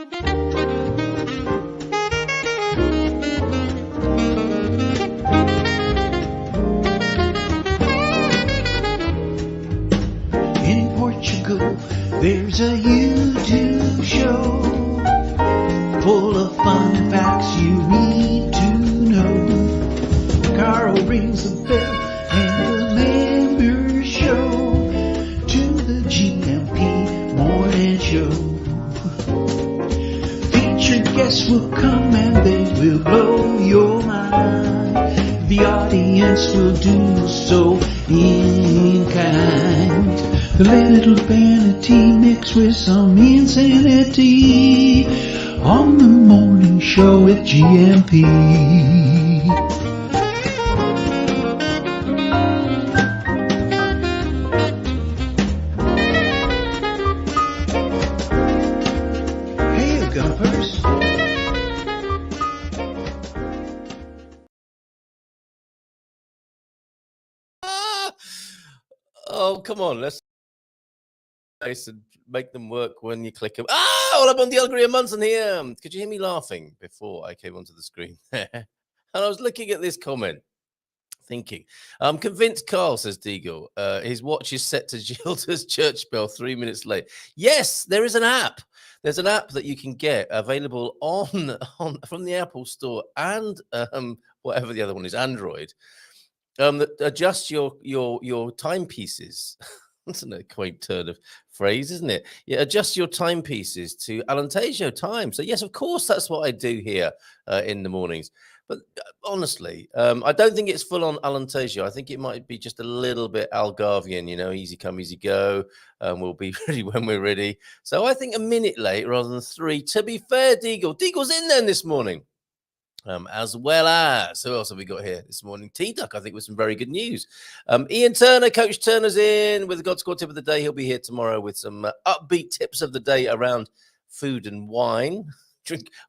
In Portugal, there's a YouTube show full of fun facts you need to know. Carl rings the bell and the members show to the GMP morning show. Featured guests will come and they will blow your mind. The audience will do so in kind. The little vanity mixed with some insanity on the morning show with GMP. Hey, you gumpers. Oh, come on, let's make them work when you click them. Hola, bom dia, Alegria Munson here. Could you hear me laughing before I came onto the screen? And I was looking at this comment, thinking, I'm convinced Carl, says Deagle, his watch is set to Gilda's church bell 3 minutes late. Yes, there is an app. There's an app that you can get available on from the Apple Store and whatever the other one is, Android, that adjusts your timepieces. That's a quaint turn of phrase, isn't it? Yeah, adjust your timepieces to Alentejo time. So yes, of course, that's what I do here in the mornings. But honestly, I don't think it's full on Alentejo. I think it might be just a little bit Algarvian, easy come, easy go. We'll be ready when we're ready. So I think a minute late rather than 3. To be fair, Deagle's in then this morning. As well as, who else have we got here this morning? T-Duck, I think, with some very good news. Ian Turner, Coach Turner's in with the God Squad tip of the day. He'll be here tomorrow with some upbeat tips of the day around food and wine,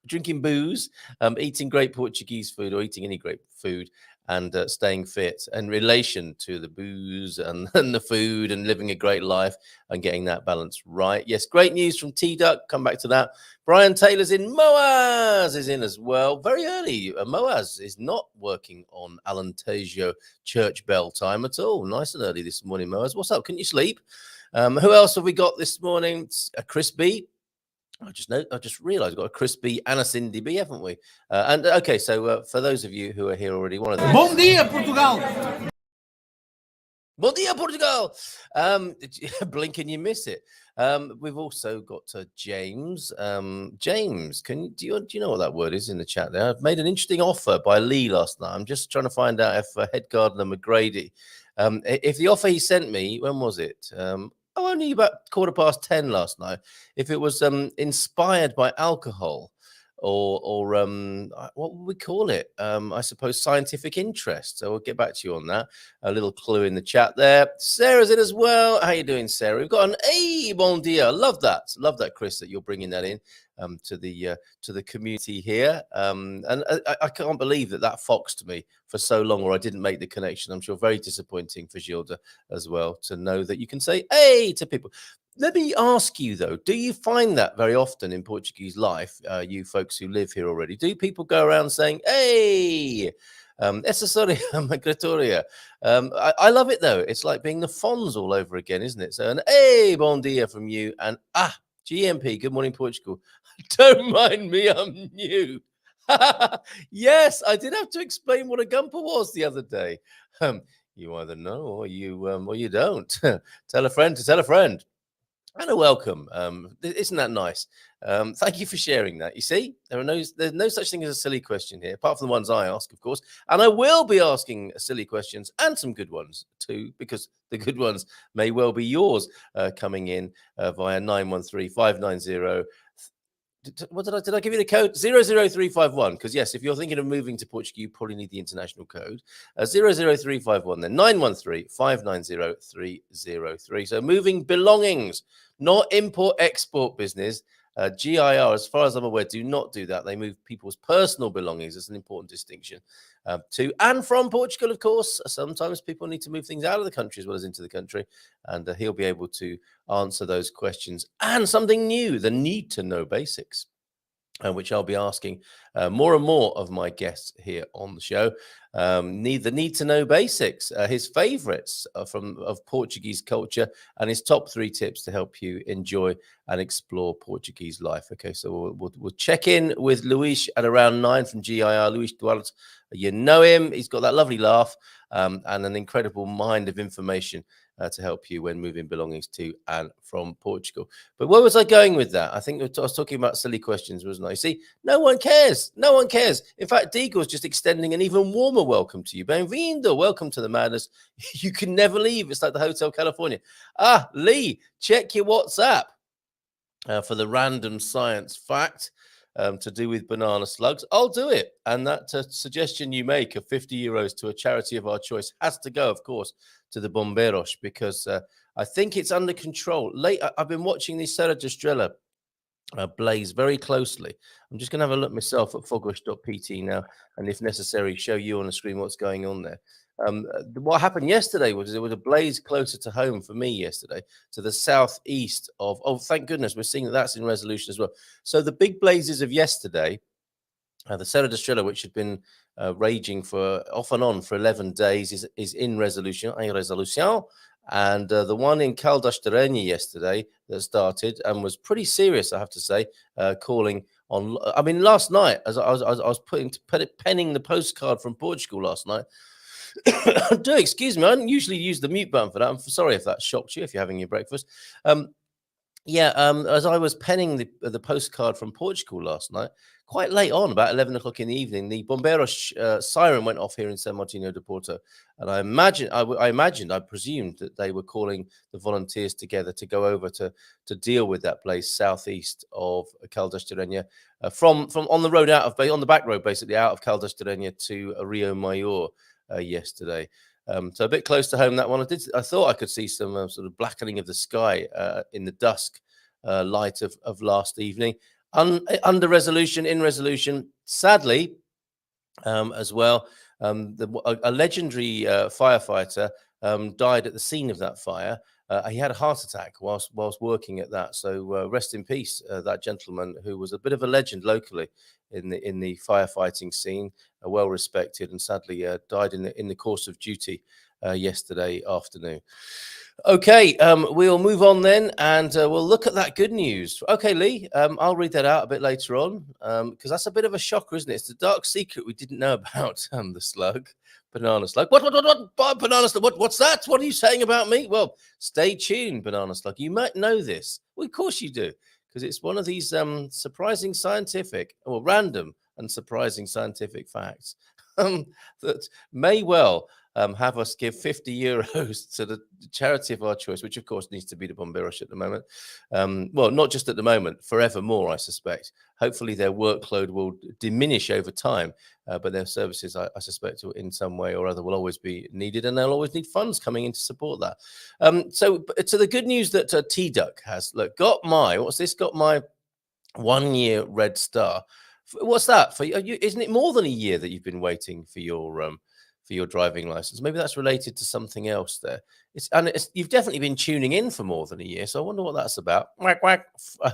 drinking booze, eating great Portuguese food or eating any great food, and staying fit in relation to the booze and the food and living a great life and getting that balance right. Yes, great news from T-Duck. Come back to that. Brian Taylor's in. Moaz is in as well. Very early. Moaz is not working on Alentejo church bell time at all. Nice and early this morning, Moaz. What's up? Can you sleep? Who else have we got this morning? Chris B. I just realized we've got a Chris B and a Cindy B, haven't we? And okay, so for those of you who are here already, one of them. Bom dia, Portugal. Bom dia, Portugal. Blink and you miss it. We've also got James. James, do you know what that word is in the chat there? I've made an interesting offer by Lee last night. I'm just trying to find out if head gardener McGrady, if the offer he sent me, when was it? Only about 10:15 last night. If it was inspired by alcohol or what would we call it? I suppose scientific interest. So we'll get back to you on that. A little clue in the chat there. Sarah's in as well. How you doing, Sarah? We've got an bon dia. Love that, Chris, that you're bringing that in to the community here. And I can't believe that foxed me for so long, or I didn't make the connection. I'm sure very disappointing for Gilda as well to know that you can say hey to people. Let me ask you, though, do you find that very often in Portuguese life, you folks who live here already? Do people go around saying, hey, essa sorry, migratoria? I love it, though. It's like being the Fonz all over again, isn't it? So an hey, bon dia from you. And GMP, good morning, Portugal. Don't mind me, I'm new. Yes, I did have to explain what a gumper was the other day. You either know or you don't. Tell a friend to tell a friend. And a welcome. Isn't that nice? Thank you for sharing that. You see, there's no such thing as a silly question here, apart from the ones I ask, of course. And I will be asking silly questions and some good ones too, because the good ones may well be yours coming in via 913-590. What did I give you the code? 00351. Because yes, if you're thinking of moving to Portugal, you probably need the international code. 00351, then 913-590-303. So moving belongings, not import-export business. GIR, as far as I'm aware, do not do that. They move people's personal belongings. It's an important distinction. To and from Portugal, of course. Sometimes people need to move things out of the country as well as into the country. And he'll be able to answer those questions. And something new, the need to know basics. which I'll be asking more and more of my guests here on the show. Need to know basics, his favorites of Portuguese culture, and his top 3 tips to help you enjoy and explore Portuguese life. Okay, so we'll check in with Luis at around 9 from GIR. Luis Duarte, you know him. He's got that lovely laugh and an incredible mind of information to help you when moving belongings to and from Portugal. But where was I going with that? I think I was talking about silly questions, wasn't I? See, no one cares. No one cares. In fact, Deagle's just extending an even warmer welcome to you. Bem-vindo. Welcome to the madness. You can never leave. It's like the Hotel California. Lee, check your WhatsApp for the random science fact to do with banana slugs. I'll do it. And that suggestion you make of 50 euros to a charity of our choice has to go, of course, to the Bombeiros, because I think it's under control. I've been watching the Serra da Estrela blaze very closely. I'm just going to have a look myself at fogwish.pt now, and if necessary, show you on the screen what's going on there. What happened yesterday was there was a blaze closer to home for me yesterday, to the southeast of, thank goodness, we're seeing that's in resolution as well. So the big blazes of yesterday, the Serra da Estrela, which had been raging for off and on for 11 days, is in resolution, and the one in Caldas de Rainha yesterday that started and was pretty serious, I have to say, calling on. I mean, last night, as I was penning the postcard from Portugal last night. Excuse me, I don't usually use the mute button for that. I'm sorry if that shocked you if you're having your breakfast. As I was penning the postcard from Portugal last night, quite late on, about 11 o'clock in the evening, the Bombeiros siren went off here in San Martino de Porto. And I presumed that they were calling the volunteers together to go over to deal with that place southeast of Caldas de Rainha, from on the road on the back road, basically out of Caldas de Rainha to Rio Maior yesterday. So a bit close to home, that one. I thought I could see some sort of blackening of the sky in the dusk light of last evening. Under resolution, in resolution, sadly, as well. A legendary firefighter died at the scene of that fire. He had a heart attack whilst working at that. So rest in peace, that gentleman who was a bit of a legend locally in the firefighting scene, well respected, and sadly died in the course of duty yesterday afternoon. Okay, we'll move on then, and we'll look at that good news. Okay, Lee, I'll read that out a bit later on, because that's a bit of a shocker, isn't it? It's the dark secret we didn't know about, the slug, banana slug. What, banana slug? What's that? What are you saying about me? Well, stay tuned, banana slug. You might know this. Well, of course you do, because it's one of these surprising scientific, or random and surprising scientific facts that may well have us give 50 euros to the charity of our choice, which of course needs to be the Bombeiros at the moment. Well, not just at the moment, forevermore, I suspect. Hopefully their workload will diminish over time, but their services, I suspect, in some way or other will always be needed, and they'll always need funds coming in to support that. So the good news that T-Duck has, got my 1 year red star. What's that for you? Isn't it more than a year that you've been waiting for your driving license? Maybe that's related to something else there. You've definitely been tuning in for more than a year, so I wonder what that's about. Quack, quack.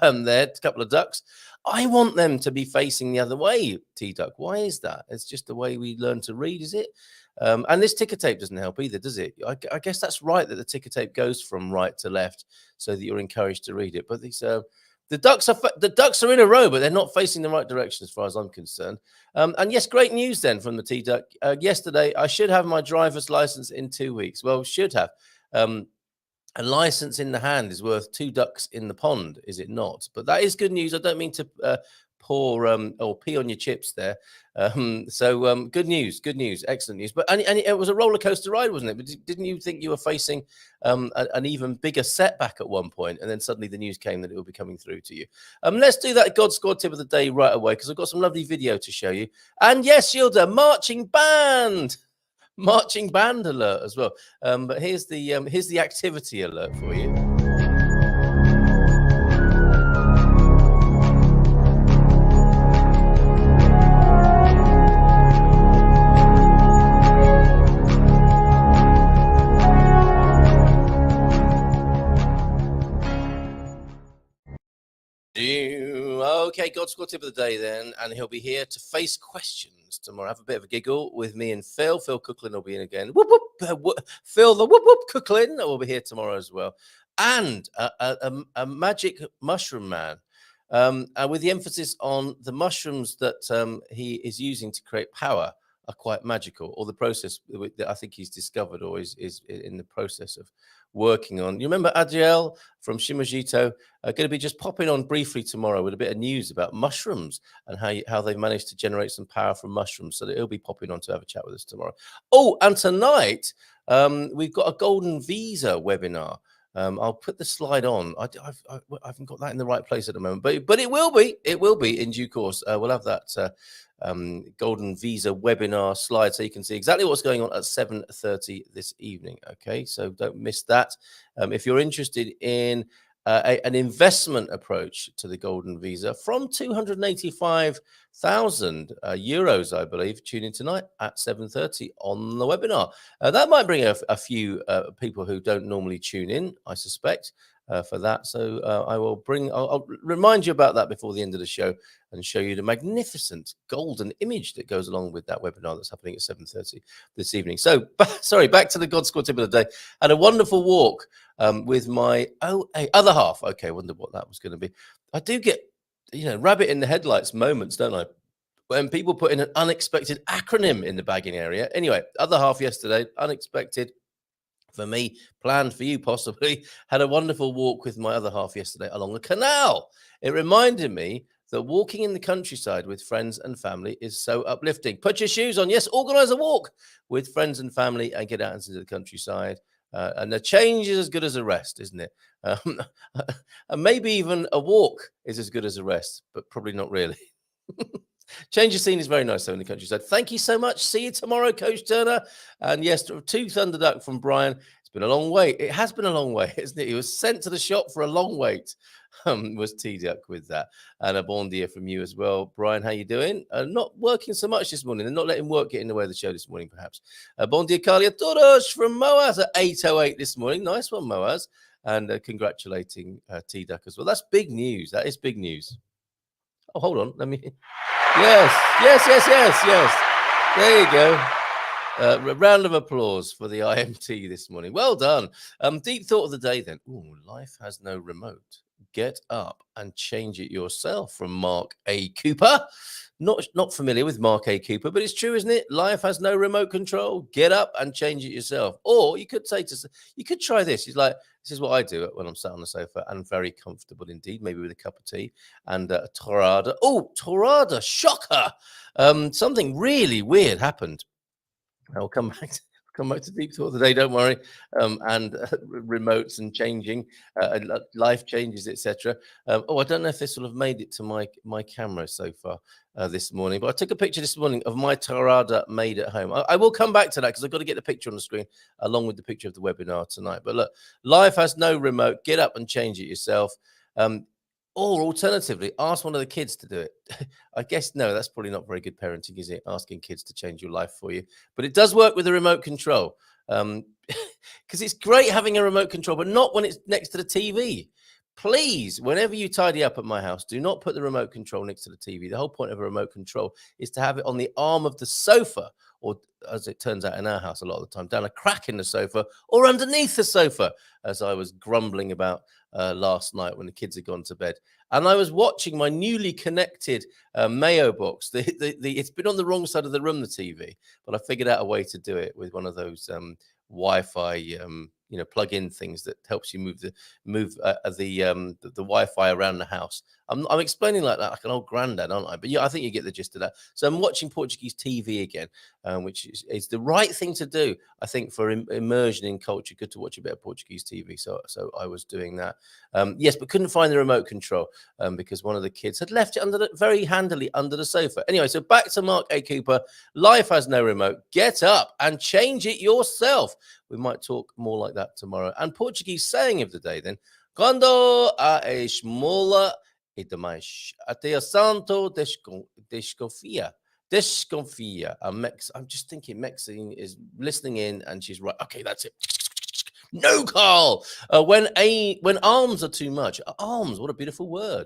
There, a couple of ducks. I want them to be facing the other way, T-Duck. Why is that? It's just the way we learn to read, is it? And this ticker tape doesn't help either, does it? I guess that's right, that the ticker tape goes from right to left so that you're encouraged to read it. But these the ducks are in a row, but they're not facing the right direction as far as I'm concerned. And yes, great news then from the T-Duck. Yesterday, I should have my driver's license in 2 weeks. Well, should have. A license in the hand is worth 2 ducks in the pond, is it not? But that is good news. I don't mean to pour or pee on your chips there. Good news, excellent news. But and it was a roller coaster ride, wasn't it? But didn't you think you were facing an even bigger setback at one point, and then suddenly the news came that it would be coming through to you? Let's do that God Squad tip of the day right away, because I've got some lovely video to show you. And yes, Yilda, marching band alert as well. But here's the activity alert for you. Okay, God's got tip of the day then, and he'll be here to face questions tomorrow. Have a bit of a giggle with me and Phil. Phil Cooklin will be in again. Whoop, whoop, Phil, the whoop, whoop, Cooklin will be here tomorrow as well. And a magic mushroom man, with the emphasis on the mushrooms that he is using to create power are quite magical, or the process that I think he's discovered or is in the process of working on. You remember Adriel from Shimajito going to be just popping on briefly tomorrow with a bit of news about mushrooms and how they've managed to generate some power from mushrooms. So that he'll be popping on to have a chat with us tomorrow. Oh, and tonight we've got a golden visa webinar. I'll put the slide on. I haven't got that in the right place at the moment, but it will be in due course. We'll have that golden visa webinar slide so you can see exactly what's going on at 7:30 this evening. Okay, so don't miss that. If you're interested in an investment approach to the golden visa from 285,000 euros, I believe, tune in tonight at 7:30 on the webinar. That might bring a few people who don't normally tune in, I suspect, for that. So I'll remind you about that before the end of the show and show you the magnificent golden image that goes along with that webinar that's happening at 7:30 this evening. So, back to the God Squad tip of the day. Had a wonderful walk with my other half. Okay, I wonder what that was going to be. I do get, rabbit in the headlights moments, don't I? When people put in an unexpected acronym in the bagging area. Anyway, other half yesterday, unexpected for me, planned for you possibly. Had a wonderful walk with my other half yesterday along the canal. It reminded me that walking in the countryside with friends and family is so uplifting. Put your shoes on. Yes, organize a walk with friends and family and get out into the countryside. And the change is as good as a rest, isn't it? And maybe even a walk is as good as a rest, but probably not really. Change of scene is very nice, though, in the countryside. Thank you so much. See you tomorrow, Coach Turner. And yes, 2 Thunderduck from Brian. It's been a long wait. It has been a long wait, isn't it? He was sent to the shop for a long wait. Was T-Duck with that. And a bon dia from you as well. Brian, how you doing? Not working so much this morning. They're not letting work get in the way of the show this morning, perhaps. Bon dia, Carlia Toros from Moaz at 8:08 this morning. Nice one, Moaz. And congratulating T-Duck as well. That's big news. That is big news. Oh, hold on. Let me... Yes. There you go. A round of applause for the IMT this morning. Well done. Deep thought of the day then. Ooh, life has no remote. Get up and change it yourself from Mark A. Cooper. Not familiar with Mark A. Cooper, but it's true, isn't it? Life has no remote control. Get up and change it yourself. Or you could try this. He's like, this is what I do when I'm sat on the sofa and very comfortable indeed, maybe with a cup of tea and a Torrada. Oh, Torrada, shocker. Something really weird happened. I'll come back to deep thought today, don't worry. And remotes and changing, life changes, etc. I don't know if this will have made it to my camera so far this morning, but I took a picture this morning of my Torrada made at home. I will come back to that because I've got to get the picture on the screen along with the picture of the webinar tonight. But look, life has no remote. Get up and change it yourself. Or alternatively, ask one of the kids to do it. I guess, no, that's probably not very good parenting, is it? Asking kids to change your life for you. But it does work with a remote control. Because it's great having a remote control, but not when it's next to the TV. Please, whenever you tidy up at my house, do not put the remote control next to the TV. The whole point of a remote control is to have it on the arm of the sofa, or as it turns out in our house a lot of the time, down a crack in the sofa or underneath the sofa, as I was grumbling about last night when the kids had gone to bed. And I was watching my newly connected Mayo box. It's been on the wrong side of the room, the TV, but I figured out a way to do it with one of those Wi-Fi, plug-in things that helps you move the Wi-Fi around the house. I'm explaining like that, like an old granddad, aren't I? But yeah, I think you get the gist of that. So I'm watching Portuguese TV again, which is the right thing to do, I think, for immersion in culture. Good to watch a bit of Portuguese TV. So I was doing that. Yes, but couldn't find the remote control because one of the kids had left it very handily under the sofa. Anyway, so back to Mark A. Cooper. Life has no remote. Get up and change it yourself. We might talk more like that tomorrow. And Portuguese saying of the day then, quando a esmola e demais, até a santo desconfia. Desconfia. I'm just thinking Maxine is listening in and she's right. Okay, that's it. No, Carl. When arms are too much. Arms, what a beautiful word.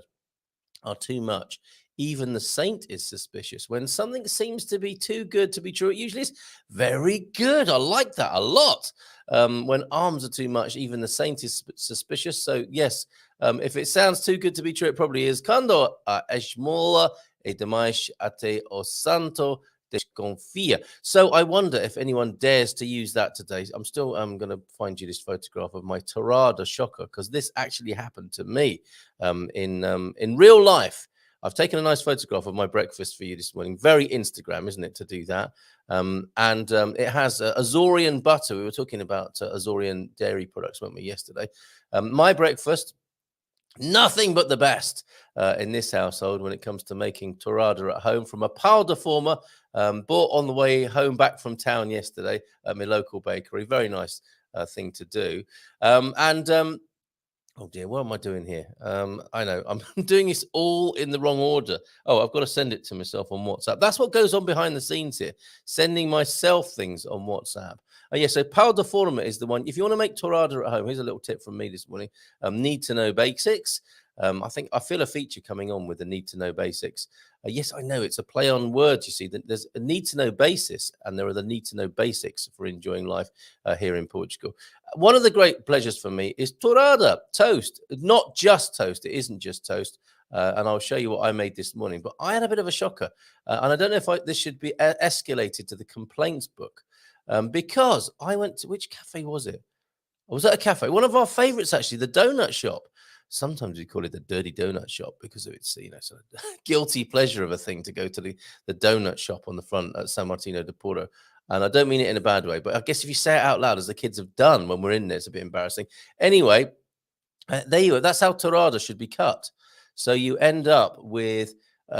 are too much. Even the saint is suspicious. When something seems to be too good to be true, it usually is very good. I like that a lot. When arms are too much, even the saint is suspicious. So, yes, if it sounds too good to be true, it probably is. Quando esmola e demais ate o santo desconfia. So I wonder if anyone dares to use that today. I'm going to find you this photograph of my Torrada shocker, because this actually happened to me in real life. I've taken a nice photograph of my breakfast for you this morning. Very Instagram, isn't it, to do that? It has Azorian butter. We were talking about Azorian dairy products, weren't we, yesterday? My breakfast, nothing but the best in this household when it comes to making Torrada at home from a pau de forma bought on the way home back from town yesterday at my local bakery. Very nice thing to do. Oh dear, what am I doing here? I know I'm doing this all in the wrong order. Oh, I've got to send it to myself on WhatsApp. That's what goes on behind the scenes here, sending myself things on WhatsApp. Oh yeah, so pau de forma is the one. If you want to make Torrada at home, here's a little tip from me this morning. Need to know basics. I feel a feature coming on with the need to know basics. Yes, I know it's a play on words. You see, there's a need to know basis, and there are the need to know basics for enjoying life here in Portugal. One of the great pleasures for me is Torrada toast, not just toast. It isn't just toast. And I'll show you what I made this morning. But I had a bit of a shocker. And I don't know if this should be escalated to the complaints book, because I went to, which cafe was it? I was at a cafe, one of our favorites, actually, the donut shop. Sometimes we call it the dirty donut shop because of its, sort of guilty pleasure of a thing to go to the donut shop on the front at San Martino de Porto. And I don't mean it in a bad way, but I guess if you say it out loud, as the kids have done when we're in there, it's a bit embarrassing. Anyway, there you go. That's how Torrada should be cut. So you end up with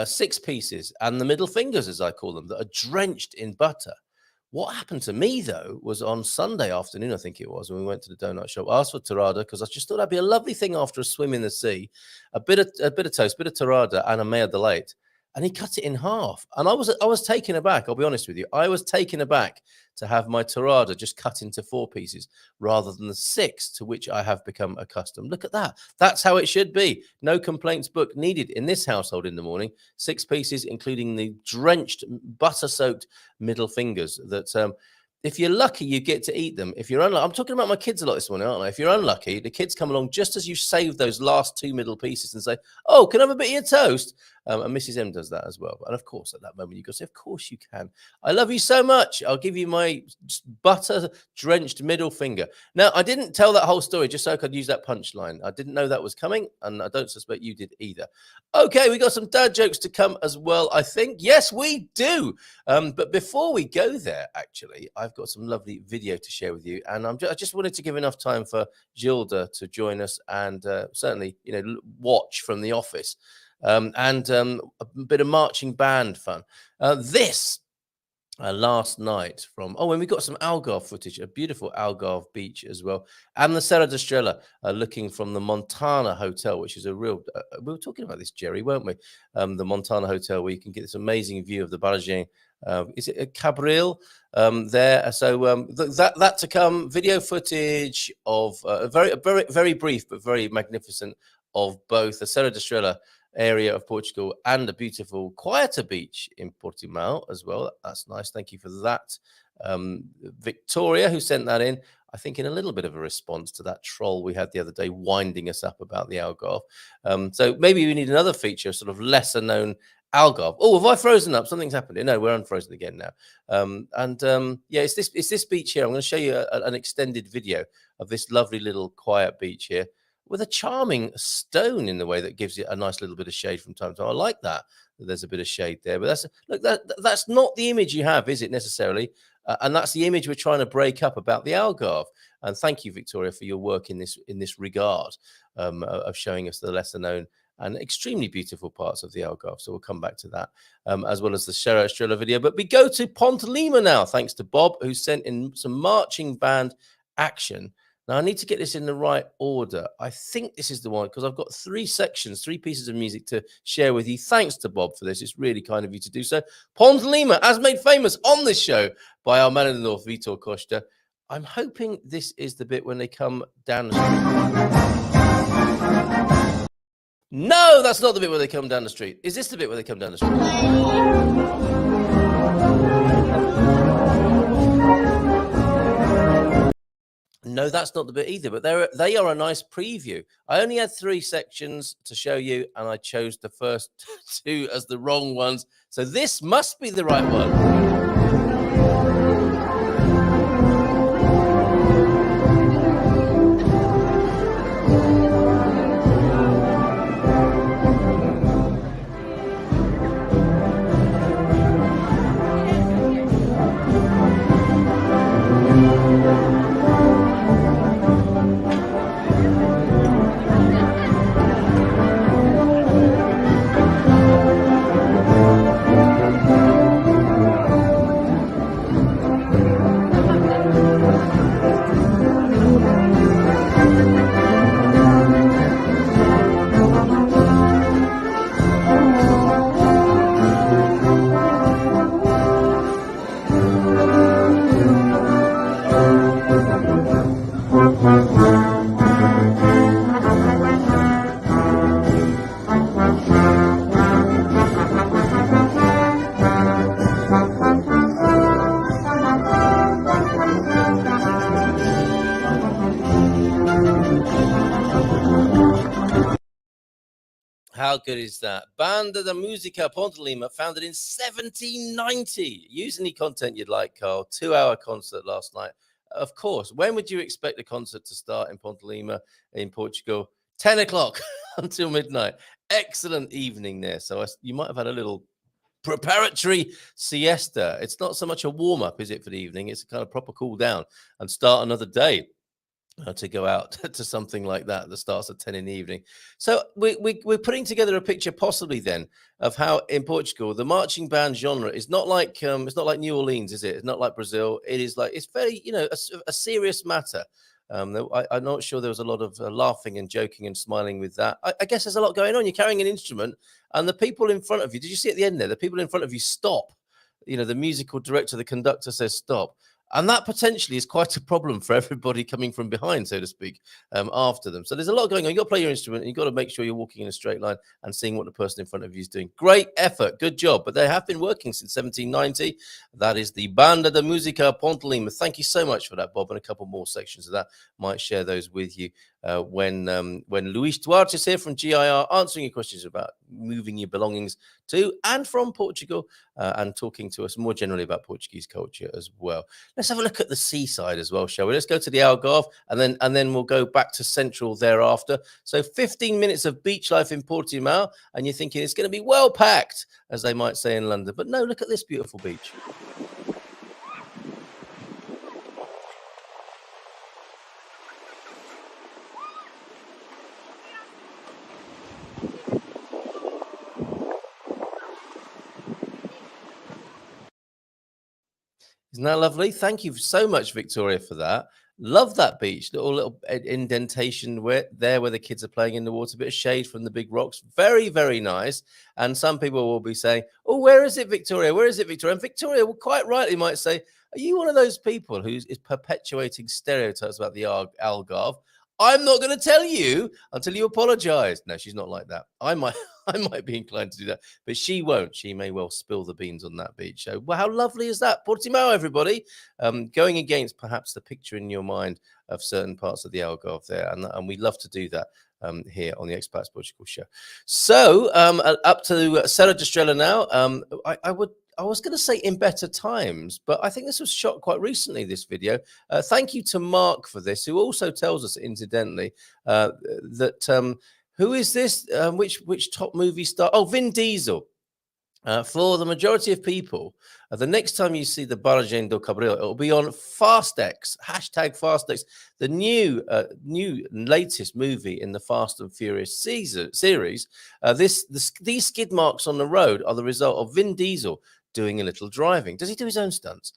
6 pieces and the middle fingers, as I call them, that are drenched in butter. What happened to me, though, was on Sunday afternoon, I think it was, when we went to the donut shop. I asked for Torrada because I just thought that'd be a lovely thing after a swim in the sea. A bit of toast, a bit of Torrada, and a mea de leite. And he cut it in half. And I was taken aback, I'll be honest with you. I was taken aback to have my Torrada just cut into 4 pieces rather than the 6 to which I have become accustomed. Look at that. That's how it should be. No complaints book needed in this household in the morning. 6 pieces, including the drenched, butter-soaked middle fingers that... if you're lucky, you get to eat them. If you're unlucky, I'm talking about my kids a lot this morning, aren't I? If you're unlucky, the kids come along just as you save those last 2 middle pieces and say, "Oh, can I have a bit of your toast?" And Mrs. M does that as well. And of course, at that moment, you go say, "Of course you can. I love you so much. I'll give you my butter-drenched middle finger." Now, I didn't tell that whole story just so I could use that punchline. I didn't know that was coming, and I don't suspect you did either. Okay, we got some dad jokes to come as well, I think. Yes, we do. But before we go there, actually, I've got some lovely video to share with you, and I just wanted to give enough time for Gilda to join us and certainly, watch from the office, and a bit of marching band fun. This last night when we got some Algarve footage, a beautiful Algarve beach as well, and the Serra da Estrela looking from the Montana Hotel, which is a real we were talking about this, Jerry, weren't we? The Montana Hotel, where you can get this amazing view of the Barragem. Is it a Cabril there? So that to come, video footage of very brief but very magnificent of both the Serra da Estrela area of Portugal and a beautiful, quieter beach in Portimão as well. That's nice. Thank you for that. Victoria, who sent that in, I think in a little bit of a response to that troll we had the other day winding us up about the Algarve. So maybe we need another feature, sort of lesser known Algarve. Oh, have I frozen up? Something's happened. No, we're unfrozen again now. Yeah, it's this beach here. I'm going to show you an extended video of this lovely little quiet beach here, with a charming stone in the way that gives it a nice little bit of shade from time to time. I like that there's a bit of shade there. But that's not the image you have, is it, necessarily? And that's the image we're trying to break up about the Algarve. And thank you, Victoria, for your work in this regard, of showing us the lesser known and extremely beautiful parts of the Algarve. So we'll come back to that, as well as the Serra Estrela video. But we go to Ponte Lima now, thanks to Bob, who sent in some marching band action. Now, I need to get this in the right order. I think this is the one, because I've got 3 pieces of music to share with you. Thanks to Bob for this. It's really kind of you to do so. Ponte Lima, as made famous on this show by our man in the north, Vitor Costa. I'm hoping this is the bit when they come down. No, that's not the bit where they come down the street. Is this the bit where they come down the street? No, that's not the bit either, but they are a nice preview. I only had 3 sections to show you, and I chose the first 2 as the wrong ones. So this must be the right one. How good is that? Banda da Musica Ponte Lima, founded in 1790. Use any content you'd like, Carl. 2-hour concert last night. Of course. When would you expect a concert to start in Ponte Lima in Portugal? 10 o'clock until midnight. Excellent evening there. So you might have had a little preparatory siesta. It's not so much a warm-up, is it, for the evening? It's a kind of proper cool down and start another day. To go out to something like that starts at 10 in the evening. So we're putting together a picture possibly then of how in Portugal the marching band genre is not like it's not like New Orleans, is it? It's not like Brazil. It is like, it's very, a serious matter. I'm not sure there was a lot of laughing and joking and smiling with that. I guess there's a lot going on. You're carrying an instrument, and the people in front of you, did you see at the end there, the people in front of you stop? The musical director, the conductor says stop. And that potentially is quite a problem for everybody coming from behind, so to speak, after them. So there's a lot going on. You've got to play your instrument, and you've got to make sure you're walking in a straight line and seeing what the person in front of you is doing. Great effort. Good job. But they have been working since 1790. That is the Banda da Musica Ponte Lima. Thank you so much for that, Bob. And a couple more sections of that. Might share those with you when Luis Duarte is here from GIR, answering your questions about moving your belongings to and from Portugal, and talking to us more generally about Portuguese culture as well. Let's have a look at the seaside as well, shall we? Let's go to the Algarve, and then we'll go back to Central thereafter. So 15 minutes of beach life in Portimao, and you're thinking it's going to be well packed, as they might say in London. But no, look at this beautiful beach. Isn't that lovely? Thank you so much, Victoria, for that. Love that beach. Little indentation where the kids are playing in the water. A bit of shade from the big rocks. Very, very nice. And some people will be saying, "Oh, where is it, Victoria? Where is it, Victoria?" And Victoria will quite rightly might say, "Are you one of those people who is perpetuating stereotypes about the Algarve? I'm not going to tell you until you apologize." No, she's not like that. I might be inclined to do that, but she won't. She may well spill the beans on that beach. So, well, how lovely is that? Portimao, everybody. Going against perhaps the picture in your mind of certain parts of the Algarve there. And we love to do that here on the Expats Portugal show. So up to Serra da Estrela now. I was going to say in better times, but I think this was shot quite recently, this video. Thank you to Mark for this, who also tells us, incidentally, that who is this? Which top movie star? Oh, Vin Diesel. For the majority of people, the next time you see the Barragem do Cabril, it will be on FastX, #FastX, the new latest movie in the Fast and Furious series. These skid marks on the road are the result of Vin Diesel doing a little driving. Does he do his own stunts?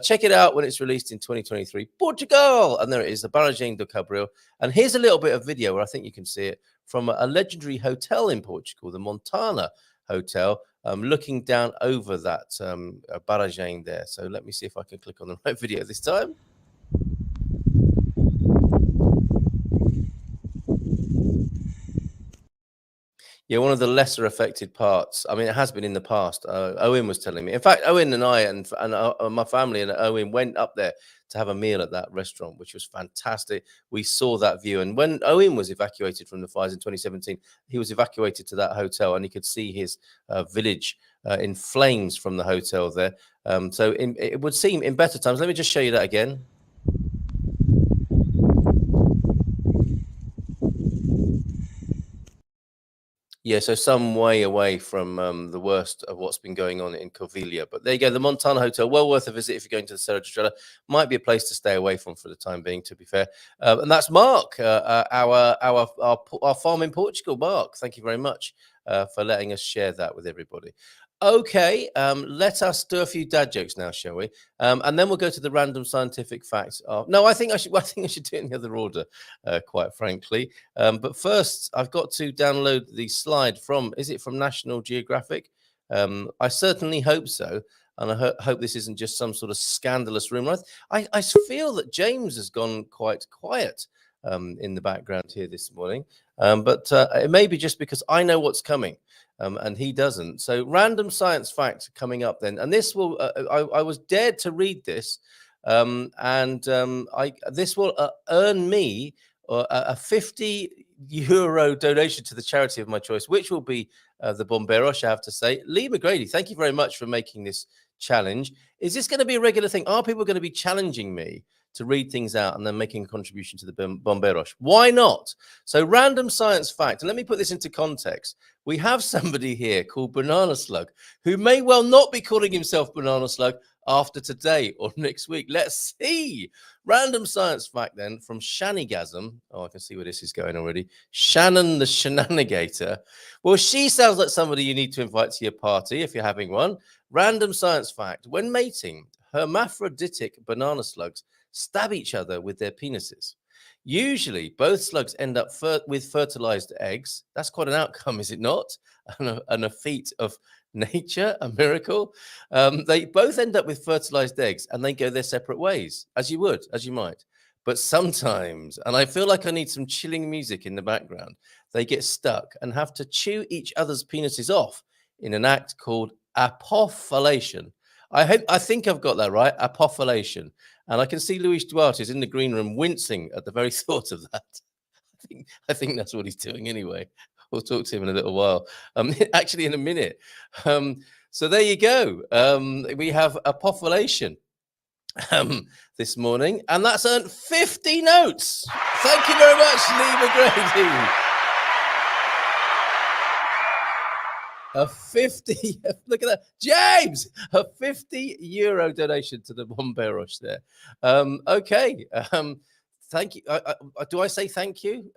Check it out when it's released in 2023. Portugal! And there it is, the Barragem do Cabril. And here's a little bit of video where I think you can see it from a legendary hotel in Portugal, the Montana Hotel, looking down over that Barragem there. So let me see if I can click on the right video this time. Yeah, one of the lesser affected parts. I mean, it has been in the past. Owen was telling me. In fact, Owen and I and my family and Owen went up there to have a meal at that restaurant, which was fantastic. We saw that view. And when Owen was evacuated from the fires in 2017, he was evacuated to that hotel, and he could see his village in flames from the hotel there. So it would seem in better times. Let me just show you that again. Yeah, so some way away from the worst of what's been going on in Covilhã. But there you go, the Montana Hotel, well worth a visit if you're going to the Serra da Estrela. Might be a place to stay away from for the time being, to be fair. And that's Mark, our farm in Portugal. Mark, thank you very much for letting us share that with everybody. Okay, let us do a few dad jokes now, shall we? And then we'll go to the random scientific facts. No, I think I should. I think I should do it in the other order, quite frankly. But first, I've got to download the slide from. Is it from National Geographic? I certainly hope so, and I hope this isn't just some sort of scandalous rumor. I feel that James has gone quite quiet in the background here this morning, but it may be just because I know what's coming. And he doesn't. So random science fact coming up then. And this will, I was dared to read this. This will earn me a €50 donation to the charity of my choice, which will be the Bombeiros, I have to say. Lee McGrady, thank you very much for making this challenge. Is this going to be a regular thing? Are people going to be challenging me to read things out and then making a contribution to the Bombeiros? Why not? So random science fact, and let me put this into context. We have somebody here called Banana Slug, who may well not be calling himself Banana Slug after today or next week. Let's see. Random science fact then from Shanigasm. Oh, I can see where this is going already. Shannon the Shenanigator. Well, she sounds like somebody you need to invite to your party if you're having one. Random science fact. When mating, hermaphroditic banana slugs stab each other with their penises. Usually, both slugs end up with fertilized eggs. That's quite an outcome, is it not? And a feat of nature, a miracle. They both end up with fertilized eggs and they go their separate ways, as you might. But sometimes, and I feel like I need some chilling music in the background, they get stuck and have to chew each other's penises off in an act called apophallation. I think I've got that right, apophallation. And I can see Luis Duarte is in the green room wincing at the very thought of that. I think that's what he's doing anyway. We'll talk to him in a little while. Actually, in a minute. So there you go. We have apophallation this morning, and that's earned 50 notes. Thank you very much, Lee McGrady. A 50, look at that, James, a €50 donation to the Bombeiros there. Okay, thank you. Do I say thank you?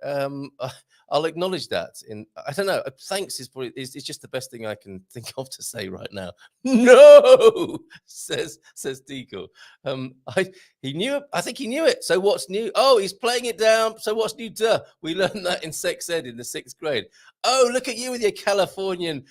I'll acknowledge that. I don't know. Thanks is probably is just the best thing I can think of to say right now. No, says Deagle. He knew it. I think he knew it. So what's new? Oh, he's playing it down. So what's new? Duh. We learned that in sex ed in the 6th grade. Oh, look at you with your Californian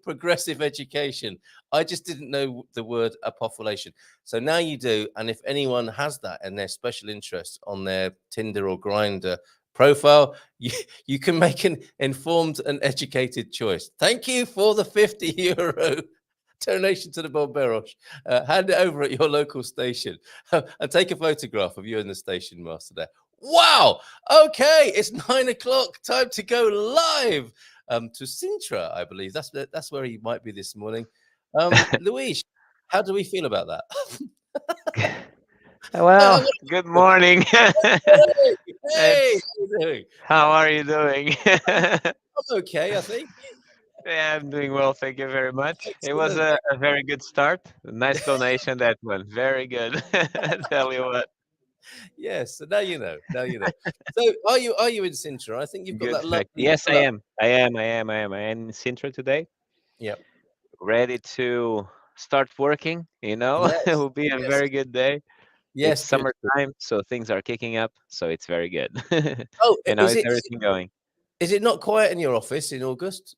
progressive education. I just didn't know the word apophallation. So now you do. And if anyone has that and their special interest on their Tinder or Grindr profile, you can make an informed and educated choice. Thank you for the €50 donation to the Bombeiros. Hand it over at your local station and take a photograph of you and the station master there. Wow. Okay, it's 9 o'clock. Time to go live to Sintra, I believe. That's where he might be this morning. Luis, how do we feel about that? Well, good morning. Hey, how are you doing? I'm okay, I think. Yeah, I'm doing well. Thank you very much. It was Excellent. a very good start. A nice donation, that one. Very good. Tell you what. Yes, so now you know. Now you know. So, are you in Sintra? I think you've got Good that fact. lovely Yes, I pull-up. am. I am. I am in Sintra today. Yeah. Ready to start working. It Yes. will be a Yes. very good day. It's Yes. Good. summertime, so things are kicking up. So it's very good. Oh, And how is everything going? is it not quiet in your office in August?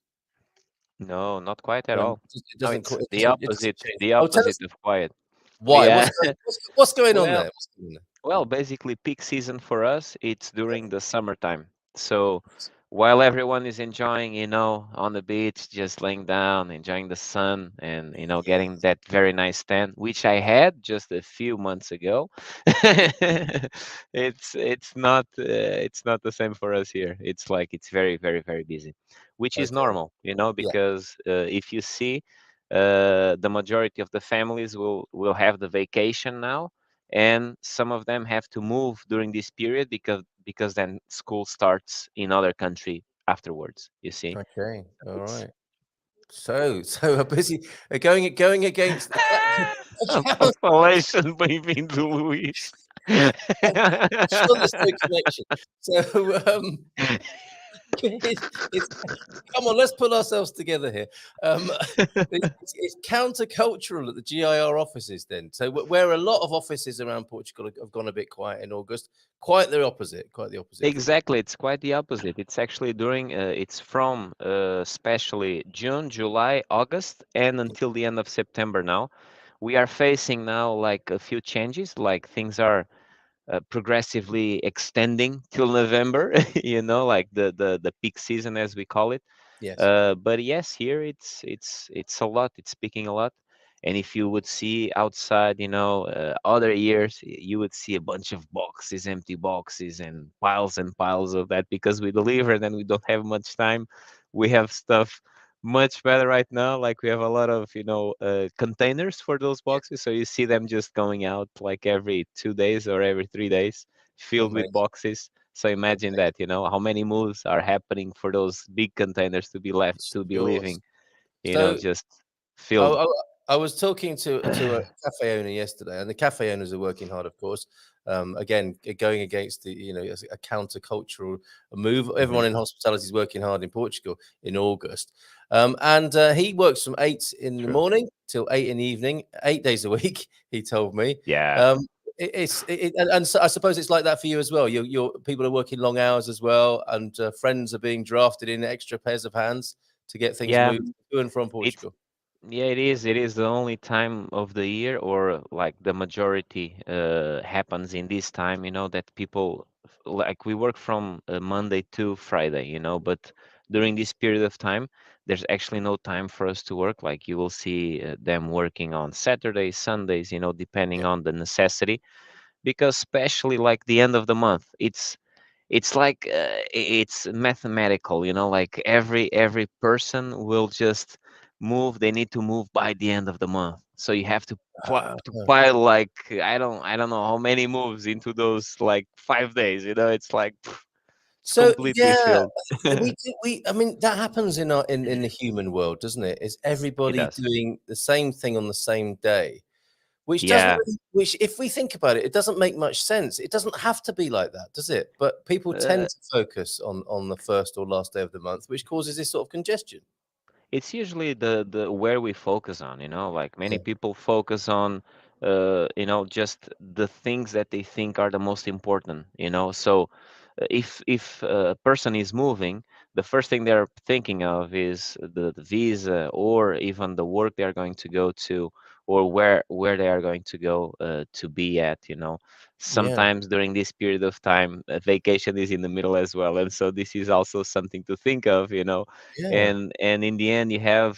No, not quite at all. It No, doesn't. it's It the doesn't. It doesn't opposite. change. The Oh, tell us opposite of quiet. why. Yeah. What's going on Well, there? What's going on there? well, basically peak season for us, it's during the summertime. So while everyone is enjoying, on the beach, just laying down, enjoying the sun, and getting that very nice tan, which I had just a few months ago. It's not the same for us here. It's like it's very, very, very busy, which is Okay. normal, Yeah. because if you see, the majority of the families will have the vacation now, and some of them have to move during this period because then school starts in other country afterwards, you see. Okay. All It's right. So a busy going against a the constellation, baby Luis. I'm sure there's no connection. So it's come on, let's put ourselves together here. It's countercultural at the GIR offices then. So where a lot of offices around Portugal have gone a bit quiet in August, quite the opposite. Quite the opposite for you. Exactly, it's quite the opposite. It's actually it's from especially June, July, August, and until the end of September now. We are facing now like a few changes, like things are progressively extending till November, like the peak season as we call it. Yes. But yes, here it's a lot. It's speaking a lot. And if you would see outside, other years, you would see a bunch of boxes, empty boxes, and piles of that because we deliver, and then we don't have much time. We have stuff much better right now. Like we have a lot of, containers for those Yeah. boxes. So you see them just going out like every 2 days or every 3 days, filled with Amazing. boxes. So imagine Okay. that, how many moves are happening for those big containers to be Sure. leaving, So just I, filled. I, I was talking to a cafe owner yesterday, and the cafe owners are working hard, of course. Again, going against the as a countercultural move. Hmm. Everyone in hospitality is working hard in Portugal in August, and he works from 8 in the True. morning till 8 in the evening, 8 days a week. He told me. Yeah. Um, and so I suppose it's like that for you as well. Your people are working long hours as well, and friends are being drafted in extra pairs of hands to get things Yeah. moved to and from It's Portugal. Yeah, it is. It is the only time of the year, or like the majority happens in this time, that people like we work from Monday to Friday, but during this period of time, there's actually no time for us to work. Like you will see them working on Saturdays, Sundays, depending on the necessity, because especially like the end of the month, it's like it's mathematical, like every person will just move. They need to move by the end of the month, so you have to to Uh, pile like I don't know how many moves into those like 5 days. It's like it's so completely yeah, filled. I mean that happens in our in the human world, doesn't it? Is It everybody does. doing the same thing on the same day? Which doesn't Yeah. really, which if we think about it, it doesn't make much sense. It doesn't have to be like that, does it? But people uh, tend to focus on the first or last day of the month, which causes this sort of congestion. it's usually the where we focus on, like many Yeah, people focus on just the things that they think are the most important, so if a person is moving, the first thing they're thinking of is the visa, or even the work they're going to go to, or where they are going to go to be at, yeah, sometimes during this period of time, vacation is in the middle as well, and so this is also something to think of, yeah, and in the end you have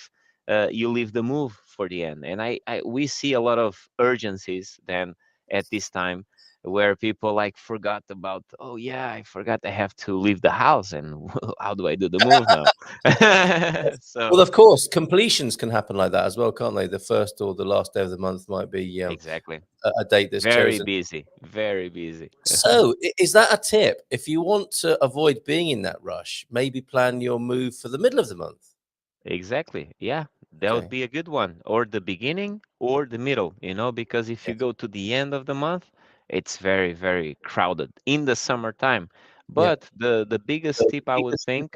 you leave the move for the end, and I we see a lot of urgencies then at this time, where people like forgot about, oh yeah, I forgot I have to leave the house, and how do I do the move now? So well, of course, completions can happen like that as well, can't they? The first or the last day of the month might be exactly, a date that's very chosen. busy, very busy. So, is that a tip? If you want to avoid being in that rush, maybe plan your move for the middle of the month. Exactly. Yeah, that would Okay. be a good one. Or the beginning or the middle, because if you Yes. go to the end of the month, it's very, very crowded in the summertime. Yeah. But the biggest tip I would think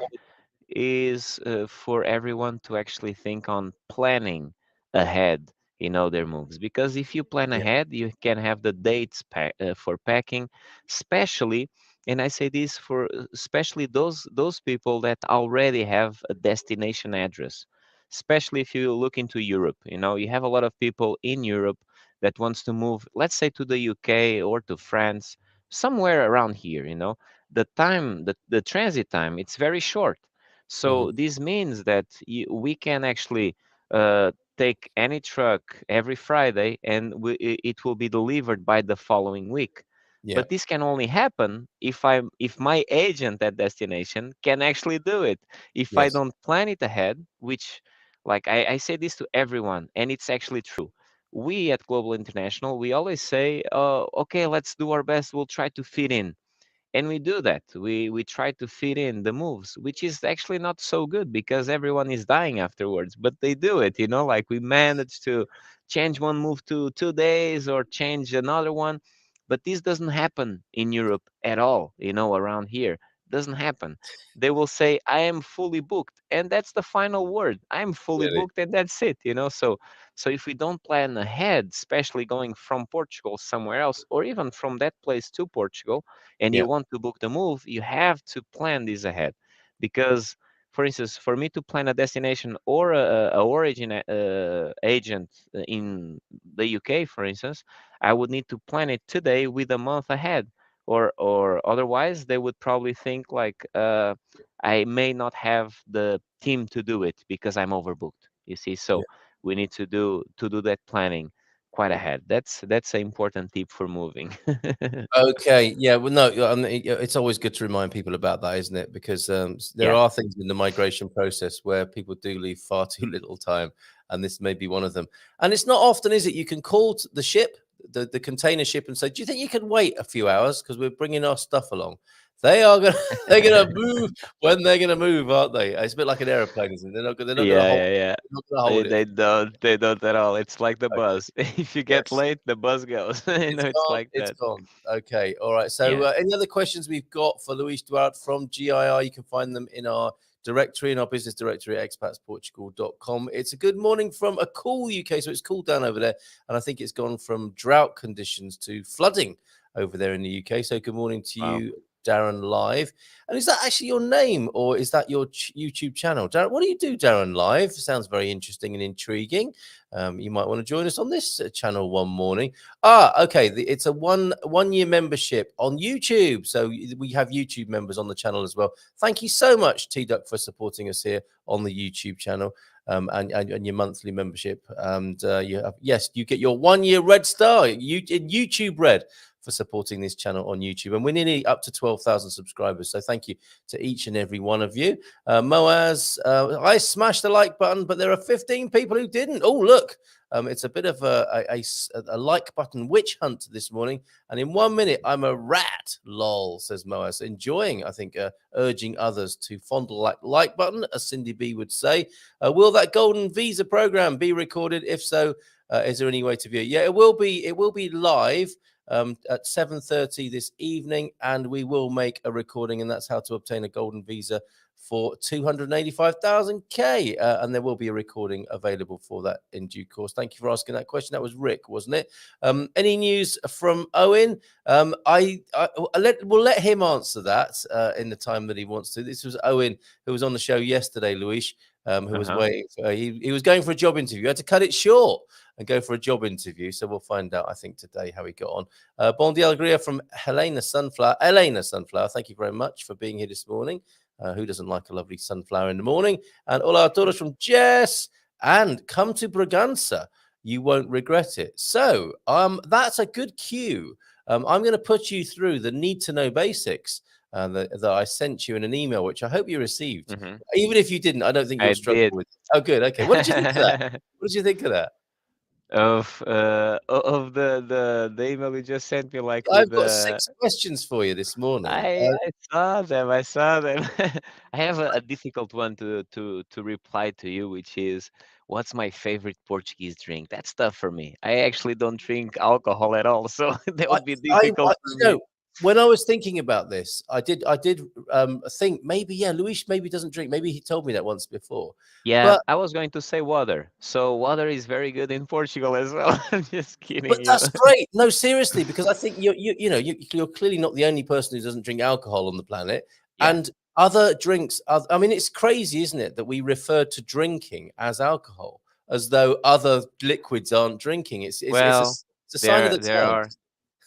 is for everyone to actually think on planning ahead, their moves. Because if you plan Yeah. ahead, you can have the dates for packing, especially, and I say this for especially those people that already have a destination address. Especially if you look into Europe, you have a lot of people in Europe that wants to move, let's say to the UK or to France, somewhere around here, the transit time, it's very short. Hmm. So this means that we can actually take any truck every Friday, and it will be delivered by the following week. Yeah. But this can only happen if my agent at destination can actually do it. If I Yes. don't plan it ahead, which, like, I say this to everyone, and it's actually true. We at Global International, we always say, okay, let's do our best, we'll try to fit in, and we do that. We try to fit in the moves, which is actually not so good because everyone is dying afterwards, but they do it, like we manage to change one move to 2 days or change another one. But this doesn't happen in Europe at all, around here. Doesn't happen. They will say, I am fully booked, and that's the final word. I'm fully Really. booked, and that's it. So if we don't plan ahead, especially going from Portugal somewhere else, or even from that place to Portugal, and Yeah. you want to book the move, you have to plan this ahead. Because, for instance, for me to plan a destination or a origin agent in the UK, for instance, I would need to plan it today with a month ahead. Or otherwise, they would probably think like, I may not have the team to do it because I'm overbooked. You see, so we need to do that planning quite ahead. That's an important tip for moving. Okay. Yeah. Well, no, it's always good to remind people about that, isn't it? Because there Yeah. are things in the migration process where people do leave far too little time, and this may be one of them. And it's not often, is it? You can call the ship, the container ship, and say, "Do you think you can wait a few hours because we're bringing our stuff along?" They are gonna they're gonna move when they're gonna move, aren't they? It's a bit like an airplane, isn't it? They're not gonna Yeah, hold yeah, yeah. They hold it. they don't they don't at all. It's like the Okay. bus. If you get Yes. late, the bus goes. It's It's gone. like It's that. gone. Okay. All right. So, Yeah. any other questions we've got for Luis Duarte from GIR? You can find them in our directory, in our business directory at expatsportugal.com. It's a good morning from a cool UK. So, it's cooled down over there. And I think it's gone from drought conditions to flooding over there in the UK. So, good morning to Wow. you, Darren Live. And is that actually your name or is that your YouTube channel? Darren, what do you do, Darren Live? Sounds very interesting and intriguing. You might want to join us on this channel one morning. Okay. It's a one year membership on YouTube. So we have YouTube members on the channel as well. Thank you so much, T Duck, for supporting us here on the YouTube channel. And your monthly membership. And yes, you get your 1 year red star, YouTube Red, for supporting this channel on YouTube. And we're nearly up to 12,000 subscribers. So thank you to each and every one of you. Moaz, I smashed the like button, but there are 15 people who didn't. Oh, look. It's a bit of a like button witch hunt this morning. And in 1 minute, I'm a rat. Lol, says Moaz. Enjoying, I think, urging others to fondle that like button, as Cindy B would say. Will that golden visa program be recorded? If so, is there any way to view it? Yeah, it will be. It will be live at 7:30 this evening, and we will make a recording, and that's how to obtain a golden visa for 285,000K. And there will be a recording available for that in due course. Thank you for asking that question. That was Rick, wasn't it? Any news from Owen? We'll let him answer that in the time that he wants to. This was Owen, who was on the show yesterday, Luis, who was Uh-huh. waiting. He was going for a job interview. He had to cut it short and go for a job interview. So we'll find out, I think, today how he got on. Bon dia alegria from Helena Sunflower. Elena Sunflower, thank you very much for being here this morning. Who doesn't like a lovely sunflower in the morning? And hola a todos from Jess. And come to Braganza. You won't regret it. So that's a good cue. I'm going to put you through the need to know basics that I sent you in an email, which I hope you received. Hmm. Even if you didn't, I don't think I you'll struggle did. with it. Oh, good. Okay. What did you think of that? What did you think of that? Of the email you just sent me, like with I've got the 6 questions for you this morning. I saw them. I saw them. I have a difficult one to reply to you, which is, what's my favorite Portuguese drink? That's tough for me. I actually don't drink alcohol at all, so that would be difficult for You me. know, when I was thinking about this, I did think maybe, yeah, Luis maybe doesn't drink. Maybe he told me that once before. Yeah, But I was going to say water. So water is very good in Portugal as well. I'm just kidding you. that's great. No, seriously, because I think you're clearly not the only person who doesn't drink alcohol on the planet. Yeah. And other drinks, I mean, it's crazy, isn't it, that we refer to drinking as alcohol, as though other liquids aren't drinking. It's Well, it's a sign of there the there are. times.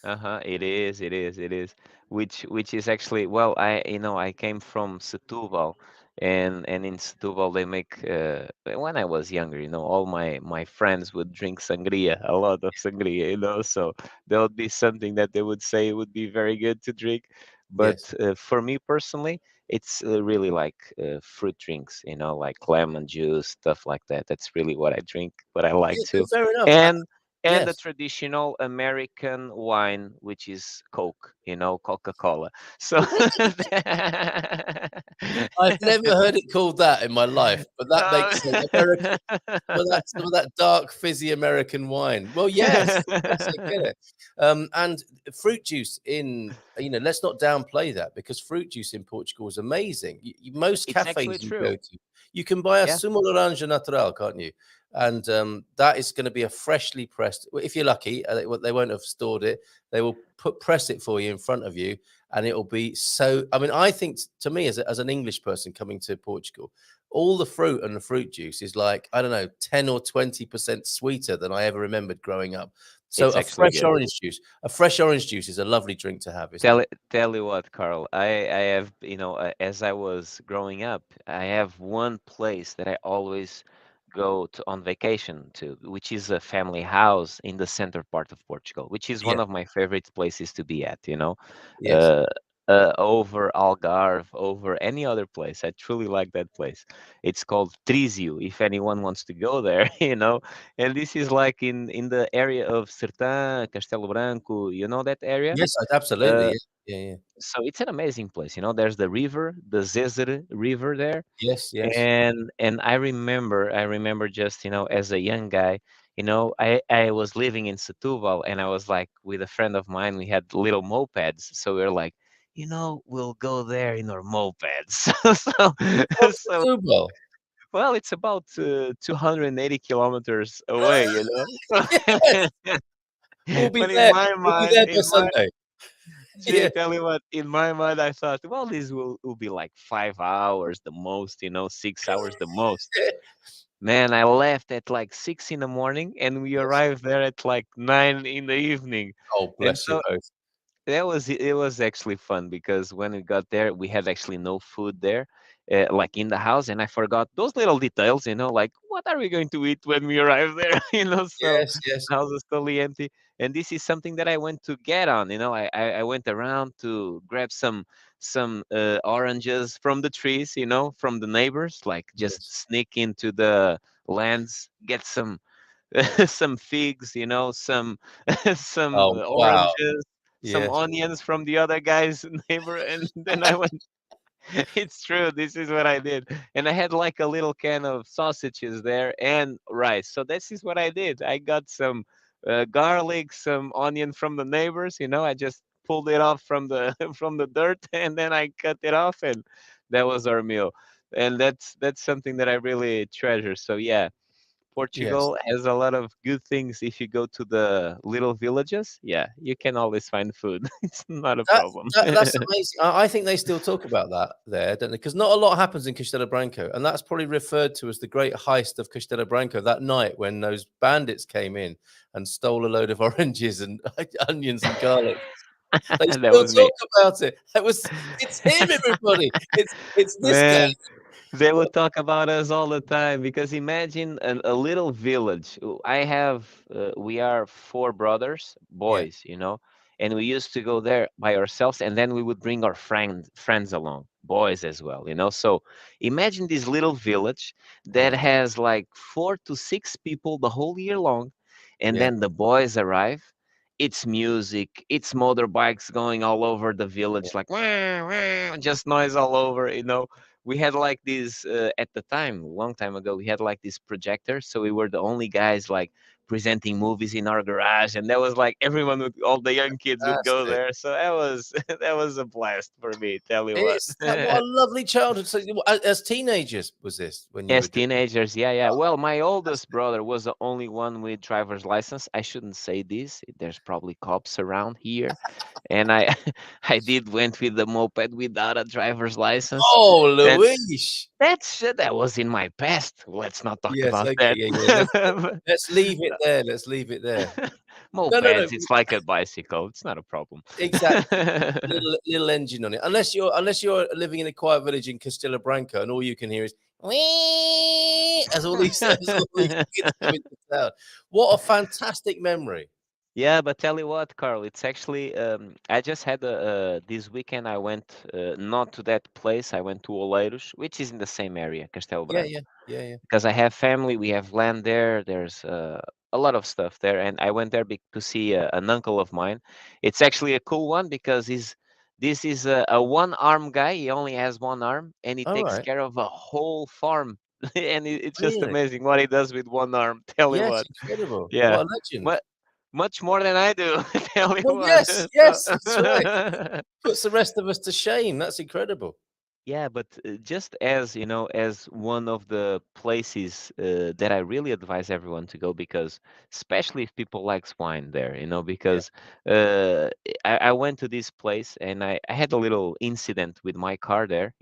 Uh-huh. It is. It is. It is. which is actually, well, I came from Setúbal, and in Setúbal they make, when I was younger, all my friends would drink sangria, a lot of sangria, so that would be something that they would say would be very good to drink. But Yes. for me personally, it's really like fruit drinks, like lemon juice, stuff like that. That's really what I drink, what I like Yeah, no, to. fair enough. And the Yes. traditional American wine, which is Coke, Coca-Cola. So I've never heard it called that in my life, but that Uh, makes sense. American, some of that dark, fizzy American wine. Well, yes, yes, I get it. And fruit juice let's not downplay that because fruit juice in Portugal is amazing. Most it's actually cafes you go true. to, you can buy a Yeah, sumo laranja natural, can't you? And that is going to be a freshly pressed. If you're lucky, they won't have stored it. They will press it for you in front of you, and it'll be so. I mean, I think to me, as an English person coming to Portugal, all the fruit and the fruit juice is like, I don't know, 10 or 20% sweeter than I ever remembered growing up. So it's actually good. a fresh orange juice is a lovely drink to have, isn't Tell it? it, tell you what, Carl. I have, as I was growing up, I have one place that I always go to on vacation to, which is a family house in the center part of Portugal, which is Yeah. one of my favorite places to be at. Yes. Uh, over Algarve, over any other place. I truly like that place. It's called Trizio, if anyone wants to go there, And this is like in the area of Sertã, Castelo Branco, that area. Yes, absolutely. Uh, Yeah. Yeah. Yeah. so it's an amazing place. There's the river, the Zezer River there, Yes. Yes. and I remember just as a young guy, I was living in Setúbal, and I was like with a friend of mine. We had little mopeds, so we are like, we'll go there in our mopeds. so What's the so Tubal? well, it's about 280 kilometers away. Yes. We'll be But in there. my We'll be mind, there by Sunday. Jay, Yeah. tell you what, in my mind, I thought, well, this will be like 5 hours the most, 6 hours the most. Man, I left at like 6 in the morning, and we Yes. arrived there at like 9 in the evening. Oh, And bless you so both. it was actually fun because when we got there, we had actually no food there, like in the house, and I forgot those little details, like what are we going to eat when we arrive there, so Yes. Yes. the house was totally empty. And this is something that I went to get on, I went around to grab some oranges from the trees, from the neighbors, like just Yes. sneak into the lands, get some some figs, some Oh, wow. oranges, some Yes. onions from the other guy's neighbor, and then I went. It's true. This is what I did, and I had like a little can of sausages there and rice. So this is what I did. I got some garlic, some onion from the neighbors. I just pulled it off from the from the dirt, and then I cut it off, and that was our meal. And that's something that I really treasure. So yeah, Yes. Portugal has a lot of good things. If you go to the little villages, yeah, you can always find food. It's not a That, problem. that's amazing. I think they still talk about that there, don't they? Because not a lot happens in Castelo Branco, and that's probably referred to as the great heist of Castelo Branco that night when those bandits came in and stole a load of oranges and onions and garlic. They That still was me. talk about it. It's him, everybody. It's this guy. Man, they would talk about us all the time because imagine a little village. We are four brothers, Yeah, boys, and we used to go there by ourselves, and then we would bring our friends along, boys as well, So imagine this little village that yeah, has like 4 to 6 people the whole year long, and yeah. then the boys arrive. It's music, it's motorbikes going all over the village, like wah, wah, just noise all over, we had like this at the time, a long time ago, we had like this projector, so we were the only guys like presenting movies in our garage, and that was like everyone would, all the young kids would go Fantastic. there, so that was that was a blast for me, tell you what. It's that what a lovely childhood. So, as teenagers, was this when you were As doing? teenagers, yeah, yeah. Oh, Well, my oldest fantastic. brother was the only one with driver's license. I shouldn't say this, there's probably cops around here, and I I did went with the moped without a driver's license. Oh, And Luis. that was in my past. Let's not talk Yes. about Okay. that. Yeah. Yeah. Let's leave it there. Let's leave it there. No, no, no. Mopeds, it's like a bicycle. It's not a problem. Exactly. Little engine on it. Unless you're living in a quiet village in Castilla Branca and all you can hear is wee as all these kids come into town. What a fantastic memory. Yeah, but tell you what, Carl, it's actually I just had this weekend. I went not to that place. I went to Oleiros, which is in the same area, Castelo Yeah, Branco, yeah, yeah, yeah. because I have family. We have land there. There's a lot of stuff there, and I went there to see an uncle of mine. It's actually a cool one because this is a one-arm guy. He only has one arm, and he All takes right. care of a whole farm. And it's just Really? amazing what he does with one arm. Tell you Yes, what, incredible. yeah. What a legend. Much more than I do. Tell you Well, what. yes, So, yes, that's right. Puts the rest of us to shame. That's incredible. yeah, but just as you know, as one of the places that I really advise everyone to go, because especially if people likes wine there, Yeah. because uh, I went to this place and I had a little incident with my car there,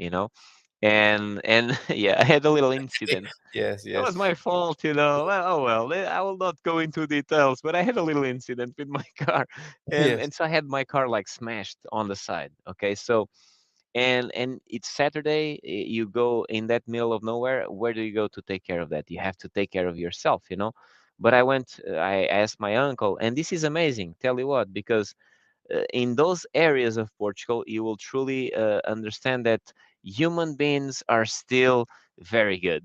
and yeah, I had a little incident. Yes, It was yes. my fault, Well, oh well, I will not go into details, but I had a little incident with my car, and Yes. and so I had my car like smashed on the side. Okay, so and it's Saturday. You go in that middle of nowhere. Where do you go to take care of that? You have to take care of yourself. But I went. I asked my uncle, and this is amazing. Tell you what, because in those areas of Portugal, you will truly understand that human beings are still very good,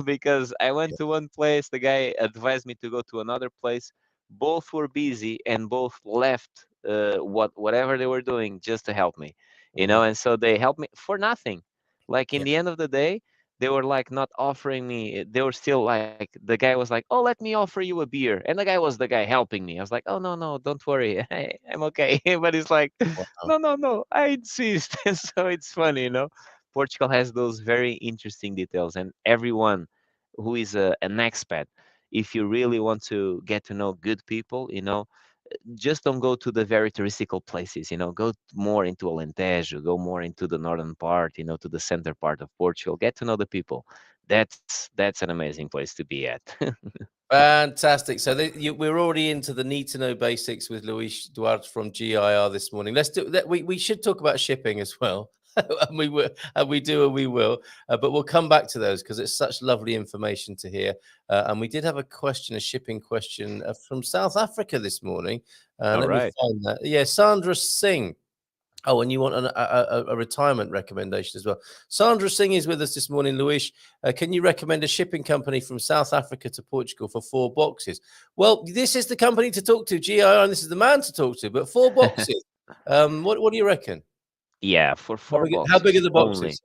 because I went Yeah. to one place, the guy advised me to go to another place. Both were busy and both left whatever they were doing just to help me, Mm, and so they helped me for nothing. Like in yeah. the end of the day, they were like not offering me. They were still like the guy was like, "Oh, let me offer you a beer," and the guy was the guy helping me. I was like, "Oh no, no, don't worry, I'm okay." But it's like, Wow. "No, no, no, I insist." And so it's funny. Portugal has those very interesting details, and everyone who is an expat, if you really want to get to know good people, just don't go to the very touristical places. Go more into Alentejo, go more into the northern part, to the center part of Portugal. Get to know the people. That's an amazing place to be at. Fantastic. So we're already into the need to know basics with Luis Duarte from GIR this morning. Let's do that. We should talk about shipping as well. And we will, and we do, and we will. But we'll come back to those because it's such lovely information to hear. And we did have a question, a shipping question from South Africa this morning. All Let me right. find that. Yeah, Sandra Singh. Oh, and you want a retirement recommendation as well. Sandra Singh is with us this morning. Luis, can you recommend a shipping company from South Africa to Portugal for 4 boxes? Well, this is the company to talk to, GIR, and this is the man to talk to. But 4 boxes, what do you reckon? Yeah, for How four big? How big are boxes the only. boxes?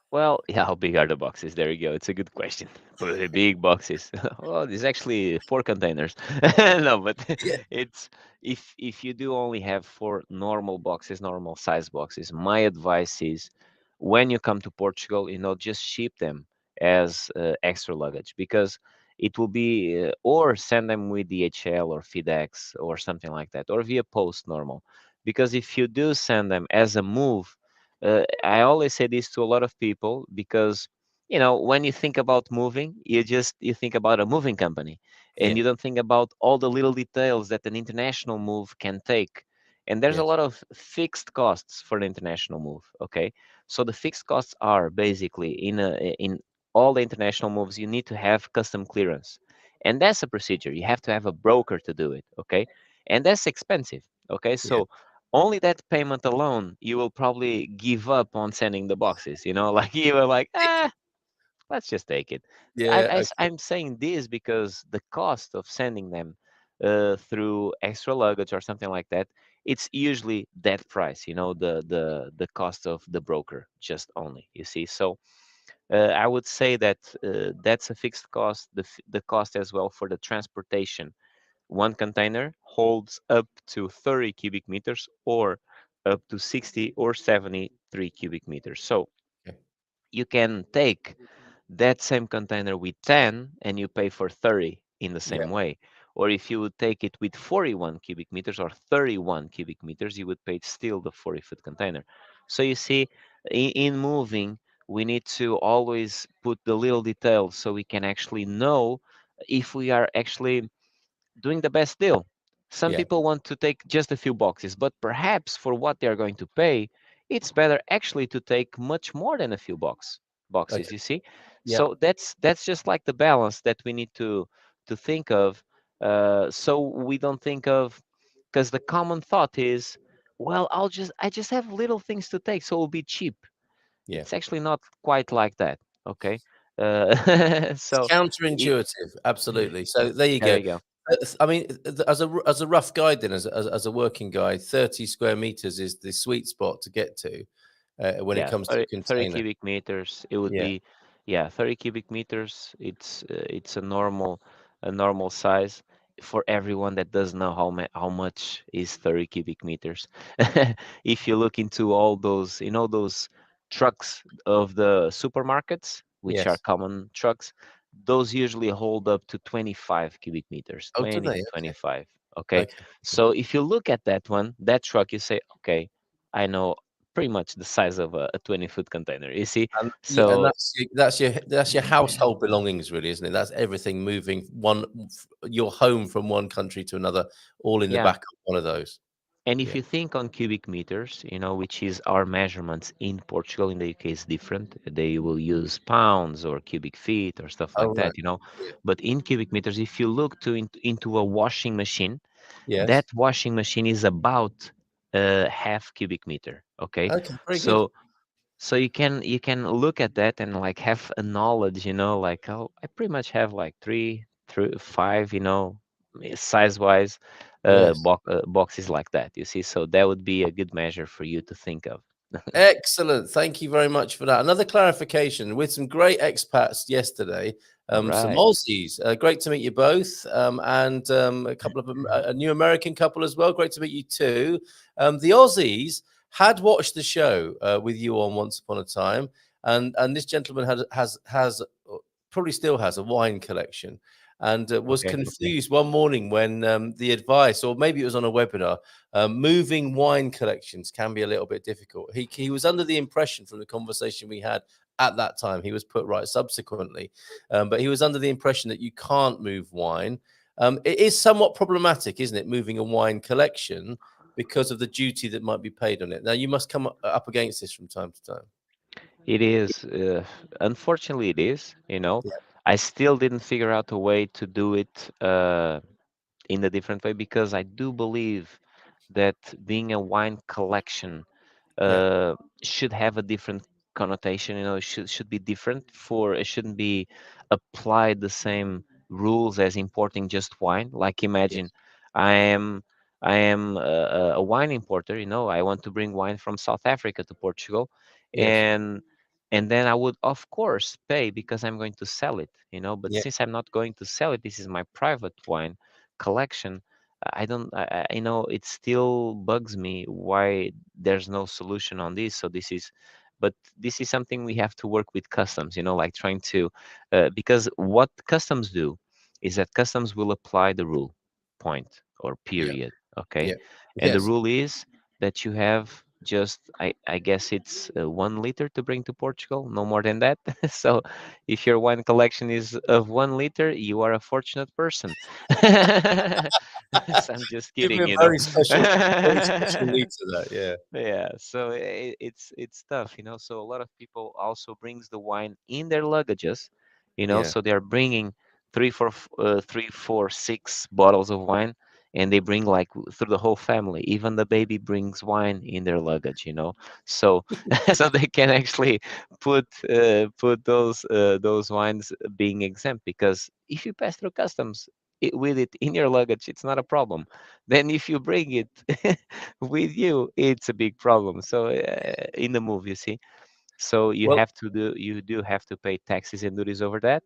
Well, yeah, how big are the boxes? There you go. It's a good question. Pretty big boxes. Well, there's actually 4 containers. No, but Yeah, it's if you do only have 4 normal boxes, normal size boxes, my advice is when you come to Portugal, just ship them as extra luggage because it will be or send them with DHL or FedEx or something like that, or via post normal. Because if you do send them as a move, I always say this to a lot of people because when you think about moving, you think about a moving company, and yeah, you don't think about all the little details that an international move can take. And there's a yes, lot of fixed costs for an international move. Okay, so the fixed costs are basically in all the international moves you need to have custom clearance, and that's a procedure. You have to have a broker to do it. Okay, and that's expensive. Okay, yeah, so only that payment alone, you will probably give up on sending the boxes. Like you were like, let's just take it. yeah. Okay, I'm saying this because the cost of sending them through extra luggage or something like that, it's usually that price. The cost of the broker just only. You see, so I would say that that's a fixed cost. The cost as well for the transportation. One container holds up to 30 cubic meters or up to 60 or 73 cubic meters. So okay. you can take that same container with 10 and you pay for 30 in the Yeah, same way. Or if you would take it with 41 cubic meters or 31 cubic meters, you would pay still the 40-foot container. So you see, in moving, we need to always put the little details so we can actually know if we are actually doing the best deal. Some Yeah. people want to take just a few boxes, but perhaps for what they are going to pay, it's better actually to take much more than a few boxes, Okay. you see. Yeah. So that's just like the balance that we need to think of, so we don't think of, because the common thought is, well, I just have little things to take, so it'll be cheap. Yeah. It's actually not quite like that. Okay. uh, It's so it, counterintuitive. Absolutely. So there you there go. you go. I mean, as a rough guide, then as a working guide, 30 square meters is the sweet spot to get to when it Yeah, comes to a 30 container. cubic meters. It would Yeah. be, yeah, 30 cubic meters. It's a normal size for everyone that doesn't know how much is 30 cubic meters. If you look into all those, those trucks of the supermarkets, which are Yes. common trucks, those usually hold up to 25 cubic meters, Oh, do 20 they? to Okay. 25. Okay. Okay. So if you look at that one, that truck, you say, okay, I know pretty much the size of a 20-foot container. You see, And yeah, and so that's your household belongings, really, isn't it? That's everything moving your home from one country to another, all in the yeah. back of one of those. And if Yeah. you think on cubic meters, which is our measurements in Portugal, in the UK is different. They will use pounds or cubic feet or stuff Oh, like right. that. Yeah. But in cubic meters, if you look into a washing machine, that Yes. washing machine is about half cubic meter. Okay, Okay. Very good. so you can look at that and like have a knowledge, like, oh, I pretty much have like three through five, size wise, Yes. boxes like that, you see. So that would be a good measure for you to think of. Excellent. Thank you very much for that. Another clarification with some great expats yesterday, All some right. Aussies. Great to meet you both, and a couple of a new American couple as well. Great to meet you too. The Aussies had watched the show with you on Once Upon a Time, and this gentleman has probably still has a wine collection. And was Okay. Okay. confused one morning when the advice, or maybe it was on a webinar, moving wine collections can be a little bit difficult. He was under the impression from the conversation we had at that time, he was put right subsequently, but he was under the impression that you can't move wine. It is somewhat problematic, isn't it, moving a wine collection because of the duty that might be paid on it. Now, you must come up against this from time to time. It is, unfortunately, it is. Yeah, I still didn't figure out a way to do it in a different way, because I do believe that being a wine collection yeah, uh, should have a different connotation. It should be different. It shouldn't be applied the same rules as importing just wine. Like, imagine, yes, I am a wine importer. I want to bring wine from South Africa to Portugal, yes, and then I would of course pay because I'm going to sell it. But yeah, since I'm not going to sell it, this is my private wine collection. I don't, it still bugs me why there's no solution on this. But this is something we have to work with customs, like trying to, because what customs do is that customs will apply the rule, point or yeah, period. Okay. yeah, And the yes. rule is that you have just, I guess it's 1 liter to bring to Portugal, no more than that. So if your wine collection is of 1 liter, you are a fortunate person. So I'm just Give me kidding, a very special need to that. Yeah, Yeah, so it's tough, So a lot of people also brings the wine in their luggages, yeah. So they're bringing 3, 4, 6 bottles of wine, and they bring like through the whole family. Even the baby brings wine in their luggage, So so they can actually put those wines being exempt, because if you pass through customs with it in your luggage, it's not a problem. Then if you bring it with you, it's a big problem. So in the move, you see, so Well, you do have to pay taxes and duties over that.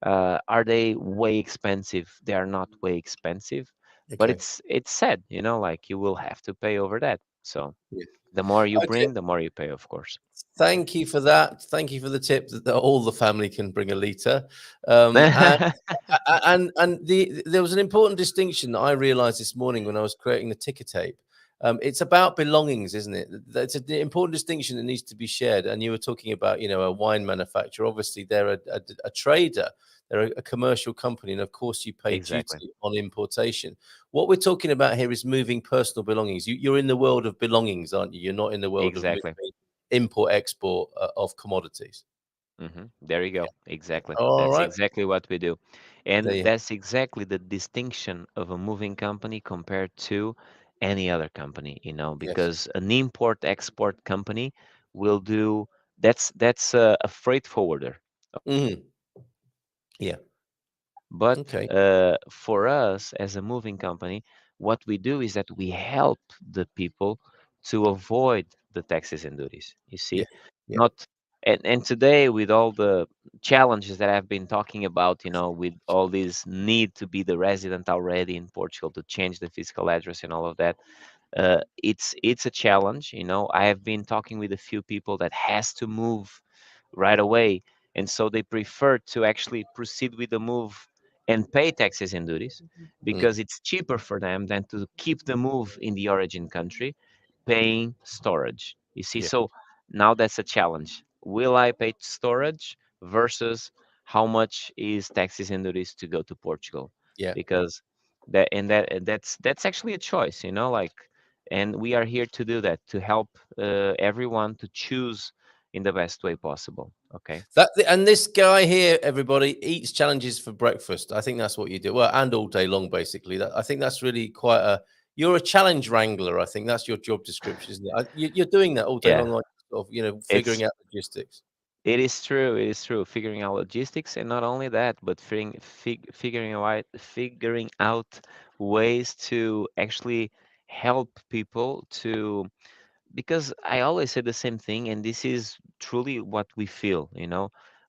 Are they way expensive? They are not way expensive, but okay. it's sad, like you will have to pay over that. So Yeah. the more you Okay. bring, the more you pay, of course. Thank you for that. Thank you for the tip that all the family can bring a liter. And there was an important distinction that I realized this morning when I was creating the ticker tape. It's about belongings, isn't it? That's an important distinction that needs to be shared. And you were talking about, a wine manufacturer. Obviously, they're a trader. they're a commercial company, and of course you pay Exactly. duty on importation. What we're talking about here is moving personal belongings. You're in the world of belongings, aren't you? You're not in the world of Exactly. moving import export of commodities. There you Yeah. go. Exactly. All That's right. exactly what we do. There And you. that's exactly the distinction of a moving company compared to any other company, Yes. because an import-export company will do that's a freight forwarder. Mhm. Yeah. But Okay. for us as a moving company, what we do is that we help the people to avoid the taxes and duties. You Yeah. see, Yeah. not and today with all the challenges that I've been talking about, with all this need to be the resident already in Portugal to change the physical address and all of that, it's a challenge. I have been talking with a few people that has to move right away, and so they prefer to actually proceed with the move and pay taxes and duties Mm. because it's cheaper for them than to keep the move in the origin country paying storage. You see, Yeah. so now that's a challenge. Will I pay storage versus how much is taxes and duties to go to Portugal? Yeah. Because that's actually a choice, like, and we are here to do that, to help everyone to choose in the best way possible. Okay. And this guy here, everybody eats challenges for breakfast. I think that's what you do. Well, and all day long, basically. I think that's really quite a. You're a challenge wrangler. I think that's your job description, isn't it? You're doing that all day Yeah, long, like sort of, it's figuring out logistics. it is true. It is true. Figuring out logistics, and not only that, but figuring out ways to actually help people to, because I always say the same thing, and this is truly what we feel.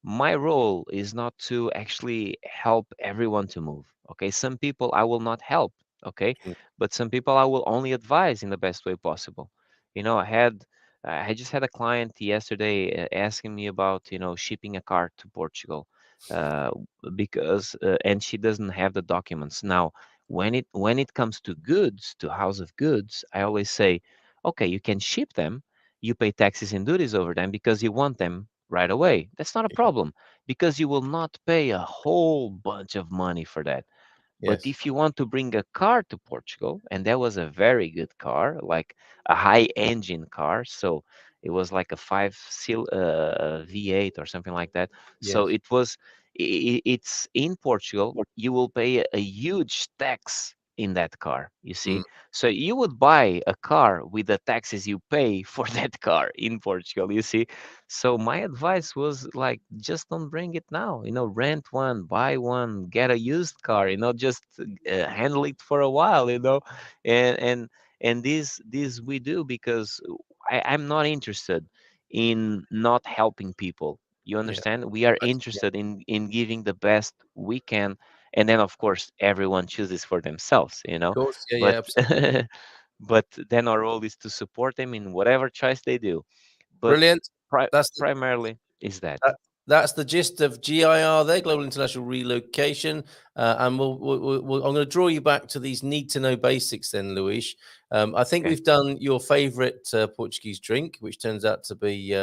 My role is not to actually help everyone to move. Okay, some people I will not help. Okay, Mm, but some people I will only advise in the best way possible. I just had a client yesterday asking me about shipping a car to Portugal, uh, because and she doesn't have the documents now. When it comes to goods, to house of goods, I always say, okay, you can ship them, you pay taxes and duties over them because you want them right away. That's not a problem because you will not pay a whole bunch of money for that. But yes. if you want to bring a car to Portugal, and that was a very good car, like a high engine car, so it was like a V8 or something like that. So Yes. it's in Portugal. You will pay a huge tax in that car. You Mm, see, so you would buy a car with the taxes you pay for that car in Portugal. You see, so my advice was like, just don't bring it now. Rent one, buy one, get a used car. Just handle it for a while. And this we do because I'm not interested in not helping people. You yeah. understand? We are Yeah. interested in giving the best we can, and then of course everyone chooses for themselves. Of course. Yeah. But Yeah. Absolutely. but then our role is to support them in whatever choice they do. But Brilliant. pri- That's the primarily is that. That, that's the gist of GIR there, Global International Relocation. And I'm going to draw you back to these need to know basics then, Luis. I think Okay. we've done your favorite Portuguese drink, which turns out to be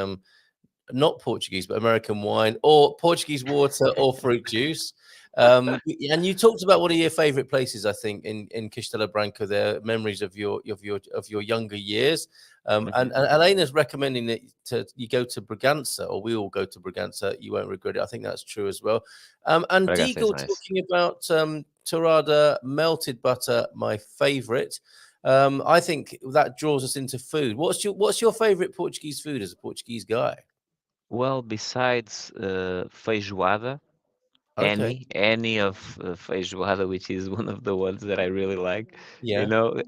not Portuguese, but American wine, or Portuguese water, or fruit juice. And you talked about one of your favorite places, I think, in Castelo Branco. There, memories of your younger years. And, hmm and Elena's recommending that you go to Braganza, or we all go to Braganza. You won't regret it. I think that's true as well. And Bragança is Deagle nice. talking about Torrada melted butter, my favorite. I think that draws us into food. What's your favorite Portuguese food as a Portuguese guy? Well, besides feijoada, Okay. any of feijoada, which is one of the ones that I really like. You Yeah. know,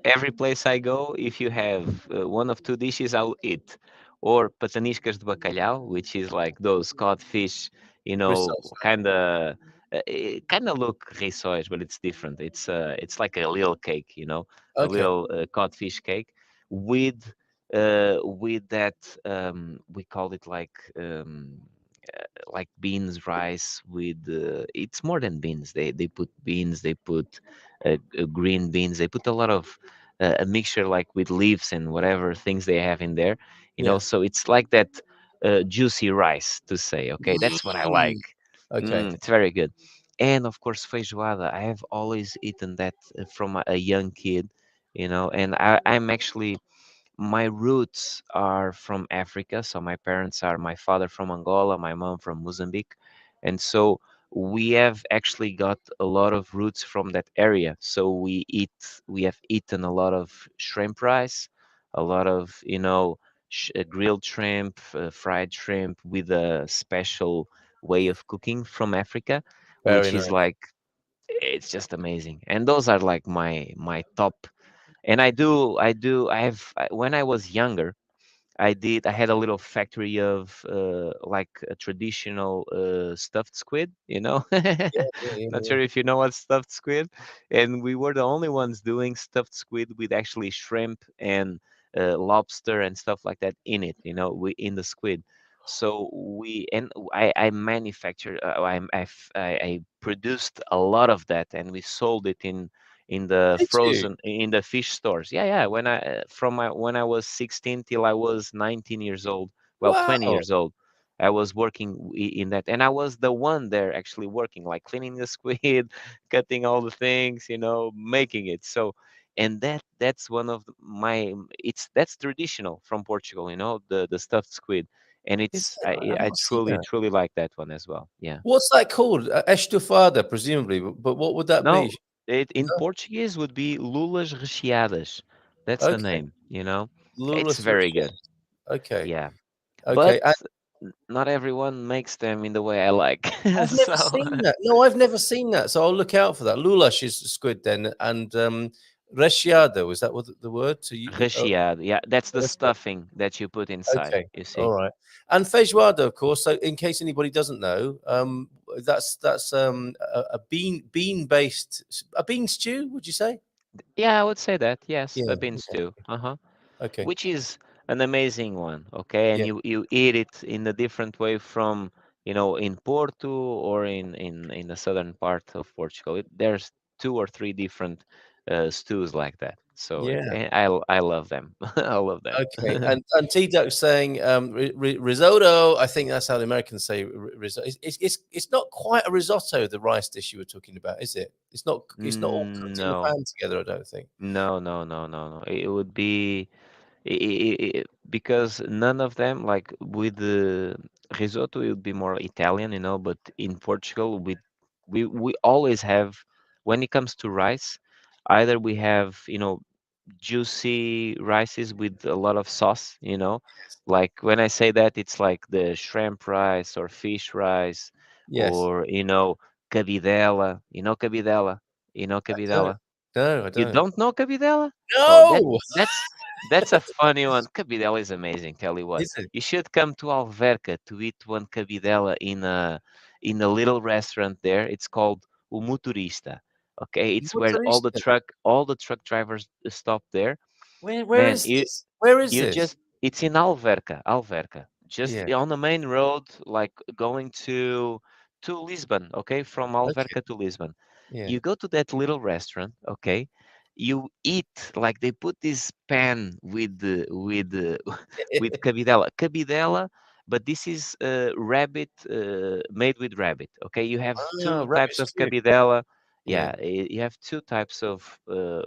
every place I go, if you have one of two dishes, I'll eat. Or pataniscas de bacalhau, which is like those codfish, Risotto. kind of look rissóis, but it's different. It's like a little cake, a Okay. little codfish cake with that we call it like beans rice with it's more than beans. They put beans, they put green beans, they put a lot of a mixture like with leaves and whatever things they have in there, Yeah. so it's like that juicy rice, to say. Okay, that's what I Mm. like. Okay. It's very good. And of course, feijoada. I have always eaten that from a young kid, and I'm actually my roots are from Africa. So my parents are my father from Angola, my mom from Mozambique. And so we have actually got a lot of roots from that area. So we have eaten a lot of shrimp rice, a lot of, grilled shrimp, fried shrimp with a special way of cooking from Africa, Very which is nice. like, it's just amazing. And those are like my top. And when I was younger, I had a little factory of like a traditional stuffed squid, Yeah, yeah, Not yeah, sure if you know what stuffed squid. And we were the only ones doing stuffed squid with actually shrimp and lobster and stuff like that in it, we in the squid. So I manufactured, I produced a lot of that, and we sold it in the yeah. Did you? frozen in the fish stores. Yeah. When I was 16 till I was 19 years old, well, 20 Wow. years old, I was working in that, and I was the one there actually working, like cleaning the squid, cutting all the things, making it. So, and that's one of my it's that's traditional from Portugal, the stuffed squid, and Is it's it? I I've I not seen truly that. truly like that one as well. Yeah. What's that called? Estufada, presumably. But what would that No, be? it in No? Portuguese would be lulas recheadas. That's the Okay. name. It's Lula's very good. Riches. Okay. Yeah. But Okay. And not everyone makes them in the way I like. I've never So seen that. No, I've never seen that. So I'll look out for that. Lulash is squid then, and recheado, is that what the word? So you recheado. Yeah, that's the recheado. stuffing that you put inside, Okay. you All see. right. And feijoada, of course. So in case anybody doesn't know, that's a bean based a bean stew. Would you say? Yeah, I would say that. Yes, Yeah. a bean Yeah. stew. Uh-huh. Okay. Which is an amazing one, okay? And Yeah. you eat it in a different way from, in Porto or in the southern part of Portugal. There's two or three different stews like that. So Yeah. I love them. I love them. Okay, and T Duck's saying risotto. I think that's how the Americans say risotto. It's not quite a risotto, the rice dish you were talking about, is it? It's not all cooked in the No, pan together. I don't think. no, no, no, no, no. It would be because none of them, like with the risotto, it would be more Italian, but in Portugal, we always have, when it comes to rice, either we have, juicy rices with a lot of sauce, like when I say that, it's like the shrimp rice or fish rice, Yes, or cabidela, I don't. No, I you don't. don't know cabidela? Oh, No, that's a funny one. Cabidela is amazing. Tell you what, is it? you should come to Alverca to eat one cabidela in a little restaurant there. It's called O Motorista. Okay, it's where Motorista. all the truck drivers stop there. Where Man, is this? Where is you this? just it's in Alverca, just Yeah, on the main road, like going to Lisbon. Okay, from okay, Alverca to Lisbon, yeah. you go to that little restaurant. Okay, you eat, like they put this pan with with cabidela, but this is rabbit, made with rabbit. Okay, you have Ah, two rabbit types of stew. cabidela. Yeah. Yeah, you have two types of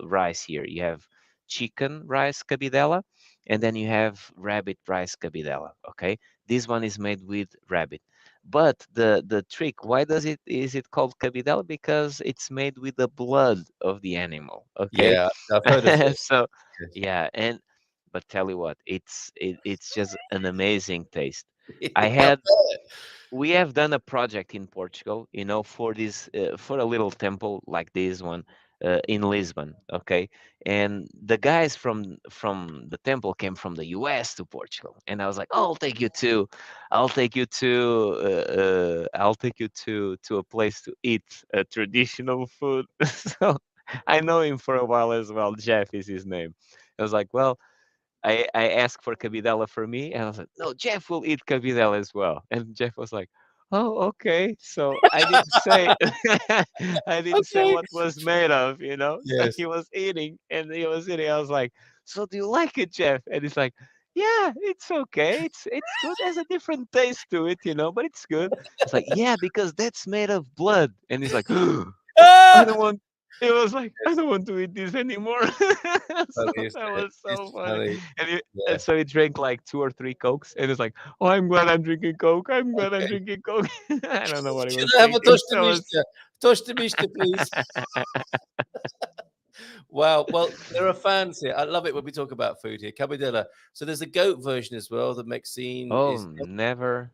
rice here. You have chicken rice cabidela, and then you have rabbit rice cabidela. Okay, this one is made with rabbit. But the trick, why is it called cabidela? Because it's made with the blood of the animal. Okay, Yeah, I've heard of this. so yeah, but tell you what, it's just an amazing taste. I I had bet. we have done a project in Portugal, for this for a little temple like this one in Lisbon. Okay, and the guys from the temple came from the U.S. to Portugal, and I was like, "Oh, I'll take you to a place to eat traditional food." So I know him for a while as well. Jeff is his name. I was like, "Well." I asked for cabidela for me, and I was like, "No, Jeff will eat cabidela as well." And Jeff was like, "Oh, okay." So I didn't say, I didn't say Okay. what was made of, So Yes. he was eating, and he was eating. I was like, "So do you like it, Jeff?" And he's like, yeah, it's okay. It's good. There's a different taste to it, but it's good. It's like, yeah, because that's made of blood. And he's like, I Ah! don't want. It was like, I don't want to eat this anymore. So Funny, isn't that it? was so It's funny. funny. And Yeah. so he drank like 2 or 3 Cokes, and it's like, oh, I'm glad I'm drinking Coke. I'm glad I'm Okay. drinking Coke. I don't know what he Can was I have a thinking. tosta That was. mista? Tosta mista, please. Wow. Well, there are fans here. I love it when we talk about food here. Cabidela. So there's a goat version as well. The Maxine Oh, is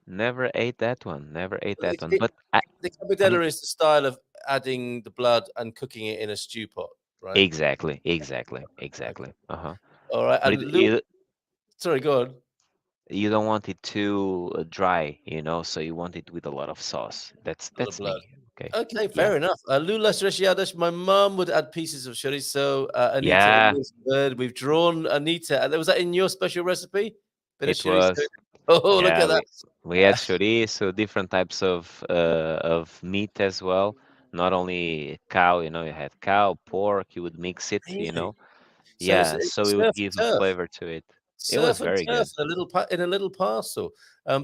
never ate that one. Never ate that it, one. it, But the I'm cabidela is the style of adding the blood and cooking it in a stew pot, right? exactly, exactly, Okay. exactly. Uh-huh. All right. But And sorry, go on. you don't want it too dry, so you want it with a lot of sauce. That's For the that's blood. me. Okay. Okay, Yeah. fair enough. Lulas recheadas. My mum would add pieces of chorizo. Anita, Yeah, Emia's bird. We've drawn Anita. Was that in your special recipe? Bit of it chorizo. was. Oh, look Yeah, at that. we had chorizo, different types of meat as well. Not only cow, you had cow, pork, you would mix it, Amazing. So Yeah, so it would surf and give a turf. flavor to it. It was Surf and very turf good. in a little in a little parcel.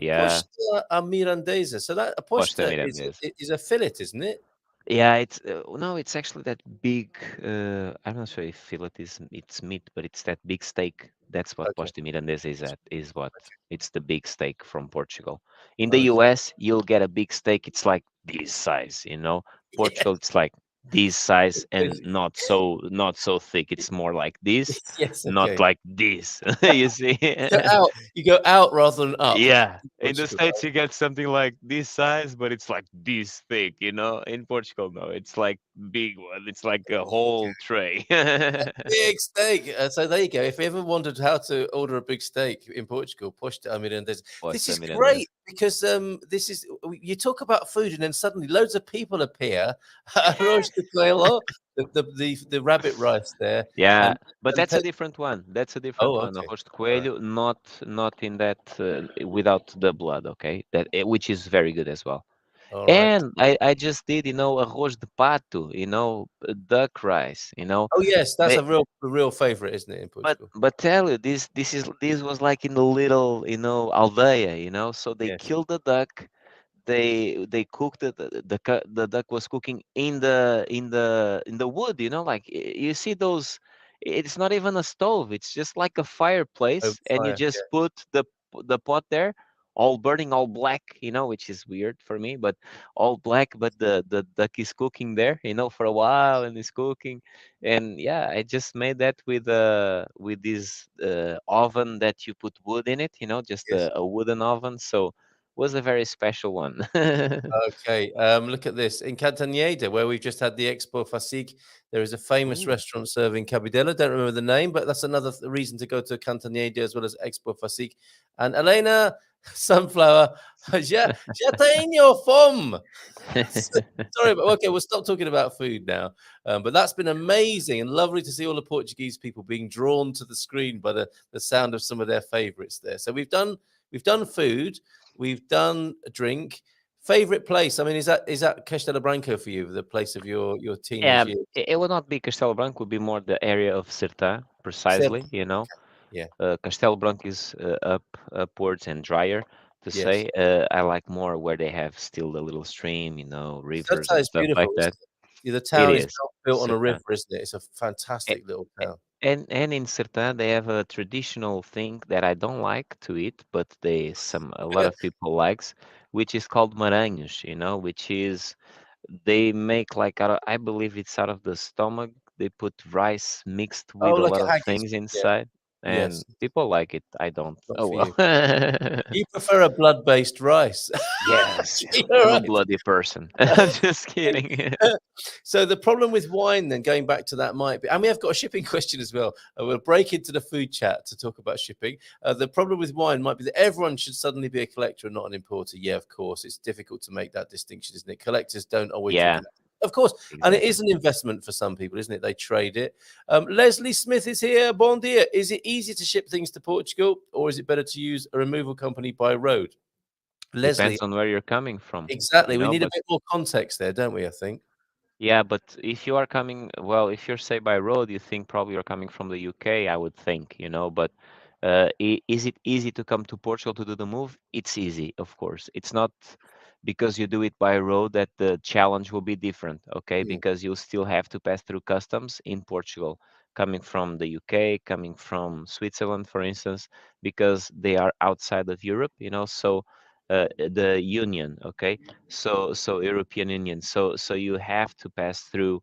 Yeah, Posta a mirandesa. So that a posta posta milanese. is a fillet, isn't it? Yeah, it's no, it's actually that big. I'm not sure if fillet is it's meat, but it's that big steak. That's what Okay. pasta milanesa is at. Is what it's the big steak from Portugal. In the Okay. U.S., you'll get a big steak. It's like this size. Yeah. Portugal, it's like this size and not so thick. It's more like this, Yes. not Okay. like this. You see? Go out. You go out rather than up. Yeah, In in the Portugal. States you get something like this size, but it's like this thick. In Portugal, no, it's like big one. It's like a whole tray. Big steak. So there you go. If you ever wondered how to order a big steak in Portugal, push it. I mean, and this Posta is milanesa. great because this is you talk about food and then suddenly loads of people appear. Arroz de coelho, the rabbit rice there, Yeah, and but and that's a pe- different one. That's a different oh, one. okay, Arroz de all right, coelho, not in that without the blood. Okay, which is very good as well. all right. And I just did, arroz de pato, duck rice. Oh yes, that's a real favorite, isn't it, in But Portugal? but tell you this was like in a little aldea, so they Yes, killed the duck. They cooked it. The duck was cooking in the wood, like you see those. It's not even a stove. It's just like a over fireplace, and you fire. just put the pot there, all burning, all black, which is weird for me, but all black. But the duck is cooking there, for a while, and it's cooking. And yeah, I just made that with this oven that you put wood in it, just Yes. a wooden oven. So was a very special one. Okay, look at this. In Cantanhede, where we've just had the Expo Fasig, there is a famous Ooh. restaurant serving cabidela. Don't remember the name, but that's another reason to go to Cantanhede as well as Expo Fasig. And Elena Sunflower, já tenho fome. Sorry, but okay, we'll stop talking about food now. But that's been amazing and lovely to see all the Portuguese people being drawn to the screen by the sound of some of their favorites there. So we've done food, we've done a drink. Favorite place? I mean, is that Castelo Branco for you, the place of your Yeah, teenage years? it would not be Castelo Branco, would be more the area of Sertã, Seb- precisely, Yeah. Castelo Branco is upwards and drier to Yes. say. I like more where they have still the little stream, rivers Serta and is stuff beautiful, like isn't that. it? The It town is is, built on a Sertã. river, isn't it? It's a A- fantastic little a- town. And in Sertã they have a traditional thing that I don't like to eat, but a lot of people likes, which is called maranhos, which is they make like I believe it's out of the stomach. They put rice mixed Oh, with a like lot a of haggis. things Yeah. inside, and Yes. people like it. I don't. Not Oh for well. you. You prefer a blood-based rice. Yes, yes. All I'm a right. bloody person. I'm just Okay. kidding. So the problem with wine, then going back to that, might be, and we have got a shipping question as well. We'll break into the food chat to talk about shipping. The problem with wine might be that everyone should suddenly be a collector and not an importer. Yeah, of course, it's difficult to make that distinction, isn't it? Collectors don't always drink Yeah, it. Of course, and it exactly. is an investment for some people, isn't it? They trade it. Leslie Smith is here. Bon dia. Is it easy to ship things to Portugal, or is it better to use a removal company by road? Leslie, Depends on where you're coming from, exactly. We need a but bit more context there, don't we? I think. yeah, but if you are coming, well, if you're say by road, you think probably you're coming from the UK, I would think, but Is it easy to come to Portugal to do the move? It's easy, of course. It's not because you do it by road that the challenge will be different, okay? Mm, Because you'll still have to pass through customs in Portugal, coming from the UK, coming from Switzerland, for instance, because they are outside of Europe, so the Union, okay? So European Union. So you have to pass through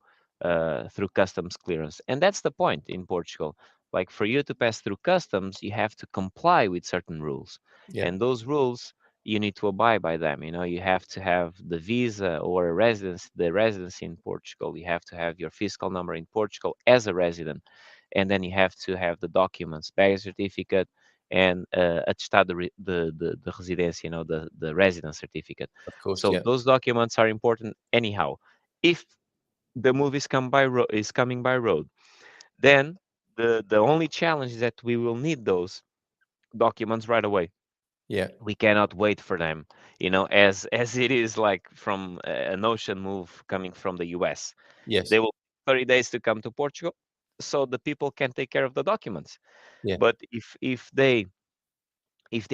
customs clearance, and that's the point in Portugal. Like for you to pass through customs, you have to comply with certain rules, yeah, and those rules you need to abide by them. You have to have the visa or a residence, the residency in Portugal. You have to have your fiscal number in Portugal as a resident, and then you have to have the documents, baggage certificate, and atestado de residência, the residence certificate. of course, So yeah, those documents are important anyhow. If the move is coming by road, then the only challenge is that we will need those documents right away. yeah, We cannot wait for them, as it is like from an ocean move coming from the US. yes, They will 30 days to come to Portugal, so the people can take care of the documents. yeah, But if they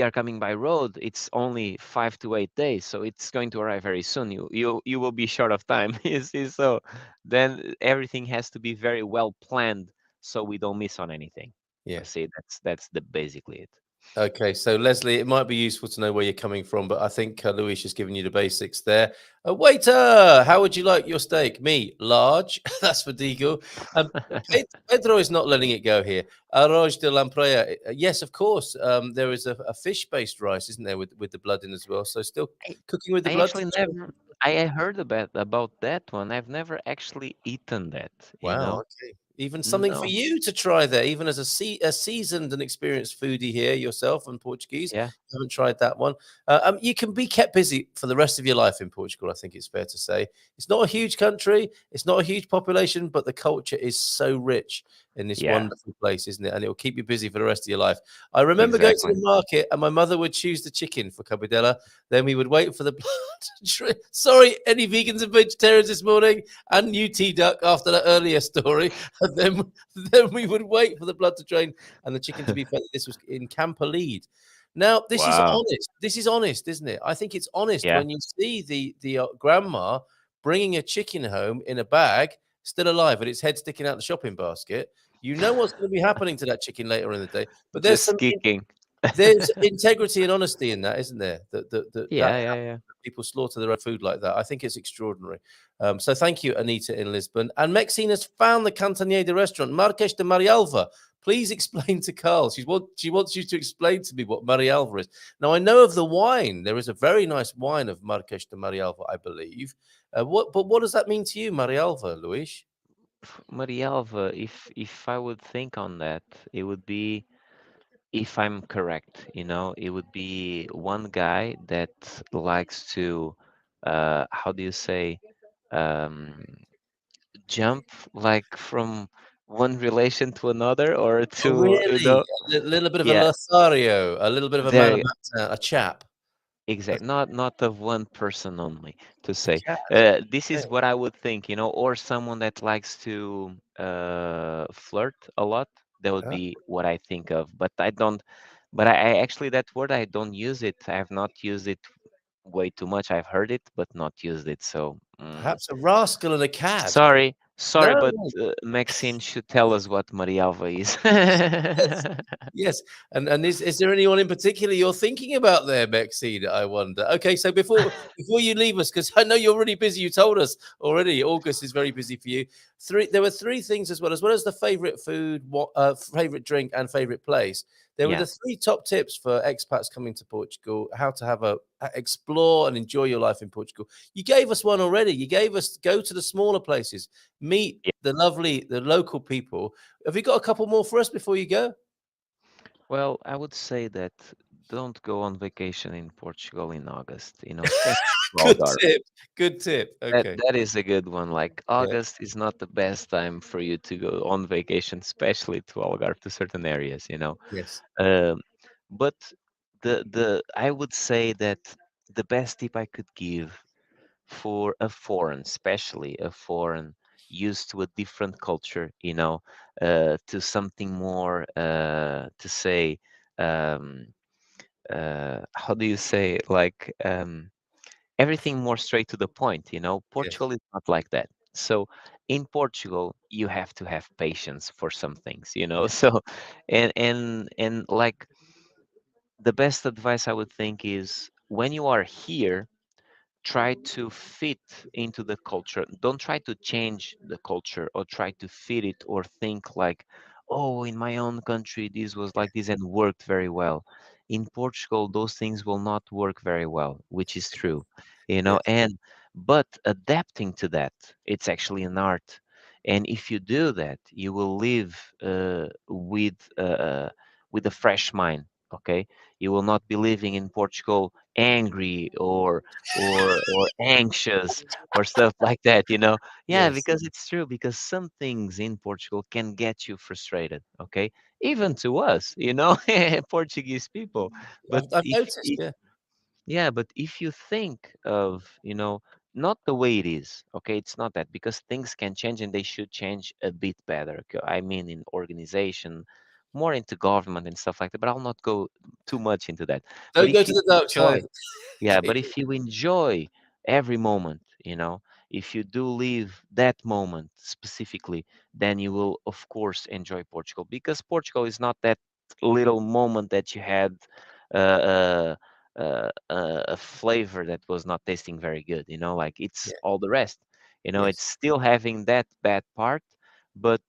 are coming by road, it's only 5 to 8 days, so it's going to arrive very soon. You will be short of time. You see, so then everything has to be very well planned, so we don't miss on anything. I yeah. see that's the basically it. Okay, so Leslie, it might be useful to know where you're coming from, but I think Luis has given you the basics there. Waiter, how would you like your steak? Me, large. That's for Digo. Um, Pedro is not letting it go here. Arroz de lampreia. Yes, of course. There is a fish-based rice, isn't there, with the blood in as well? So still I, cooking with the I blood. actually never. I heard about that one. I've never actually eaten that. Wow. Okay. Even something for No. you to try there, even as a seasoned and experienced foodie here yourself and Portuguese. Yeah. You haven't tried that one. You can be kept busy for the rest of your life in Portugal. I think it's fair to say it's not a huge country, it's not a huge population, but the culture is so rich in this Yeah. wonderful place, isn't it? And it will keep you busy for the rest of your life. I remember going to Exactly. the market, and my mother would choose the chicken for cabidela. Then we would wait for the blood. Sorry, any vegans and vegetarians this morning, and you T Duck after that earlier story. And then we would wait for the blood to drain and the chicken to be fed. This was in Camperlead. Now, this is Wow. honest. This is honest, isn't it? I think it's honest Yeah. when you see the grandma bringing a chicken home in a bag, still alive, with its head sticking out the shopping basket. You know what's going to be happening to that chicken later in the day. But Just kicking. there's integrity and honesty in that, isn't there? That Yeah, yeah, yeah. people slaughter their own food like that. I think it's extraordinary. So thank you, Anita in Lisbon. And Maxine has found the Cantanhede restaurant, Marques de Marialva. Please explain to Carl. She wants you to explain to me what Marialva is. Now, I know of the wine. There is a very nice wine of Marques de Marialva, I believe. But what does that mean to you, Marialva, Luis? Marialva, if I would think on that, it would be, if I'm correct, it would be one guy that likes to, how do you say, um, jump like from one relation to another, or Oh, to, really? A little bit of a yeah, Lothario, a little bit of a man there. about town, a chap. Exact, not of one person only, to A say. cat. This is Okay. what I would think, or someone that likes to flirt a lot. That would Ah, be what I think of. But I don't. But I actually, that word, I don't use it. I have not used it way too much. I've heard it, but not used it. So perhaps a rascal and a cad. sorry, No, but no. Maxine should tell us what Marialva is. Yes, yes. And is there anyone in particular you're thinking about there, Maxine? I wonder. Okay, so before you leave us, because I know you're really busy. You told us already. August is very busy for you. There were three things as well as the favorite food, favorite drink, and favorite place. There were Yeah. the three top tips for expats coming to Portugal: how to have explore and enjoy your life in Portugal. You gave us one already. You gave us go to the smaller places, meet the local people. Have you got a couple more for us before you go? Well, I would say that don't go on vacation in Portugal in August, especially to Good Algarve. tip. Good tip. That Okay. that is a good one. Like Yeah. August is not the best time for you to go on vacation, especially to Algarve, to certain areas. Yes. Um, but the I would say that the best tip I could give for a foreign, especially a foreign used to a different culture, to something more, to say. um, how do you say, like, everything more straight to the point. Yes. Portugal is not like that. So in Portugal, you have to have patience for some things. Yeah. So, and like, the best advice I would think is, when you are here, try to fit into the culture. Don't try to change the culture or try to fit it, or think like, oh, in my own country this was like this and worked very well. In Portugal, those things will not work very well, which is true. Yes. And but adapting to that, it's actually an art. And if you do that, you will live with a fresh mind. Okay, you will not be living in Portugal angry or anxious or stuff like that. Yeah, Yes. because it's true, because some things in Portugal can get you frustrated. Okay, even to us, Portuguese people. But I've if noticed. Yeah. yeah, but if you think of, not the way it is, okay, it's not that, because things can change and they should change a bit better. Okay? I mean, in organization, more into government and stuff like that, but I'll not go too much into that. But Don't go if to you the dark enjoy side. yeah, Okay. but if you enjoy every moment, if you do live that moment specifically, then you will, of course, enjoy Portugal, because Portugal is not that little moment that you had uh, a flavor that was not tasting very good, like, it's Yeah. all the rest. It's Yes. still having that bad part, but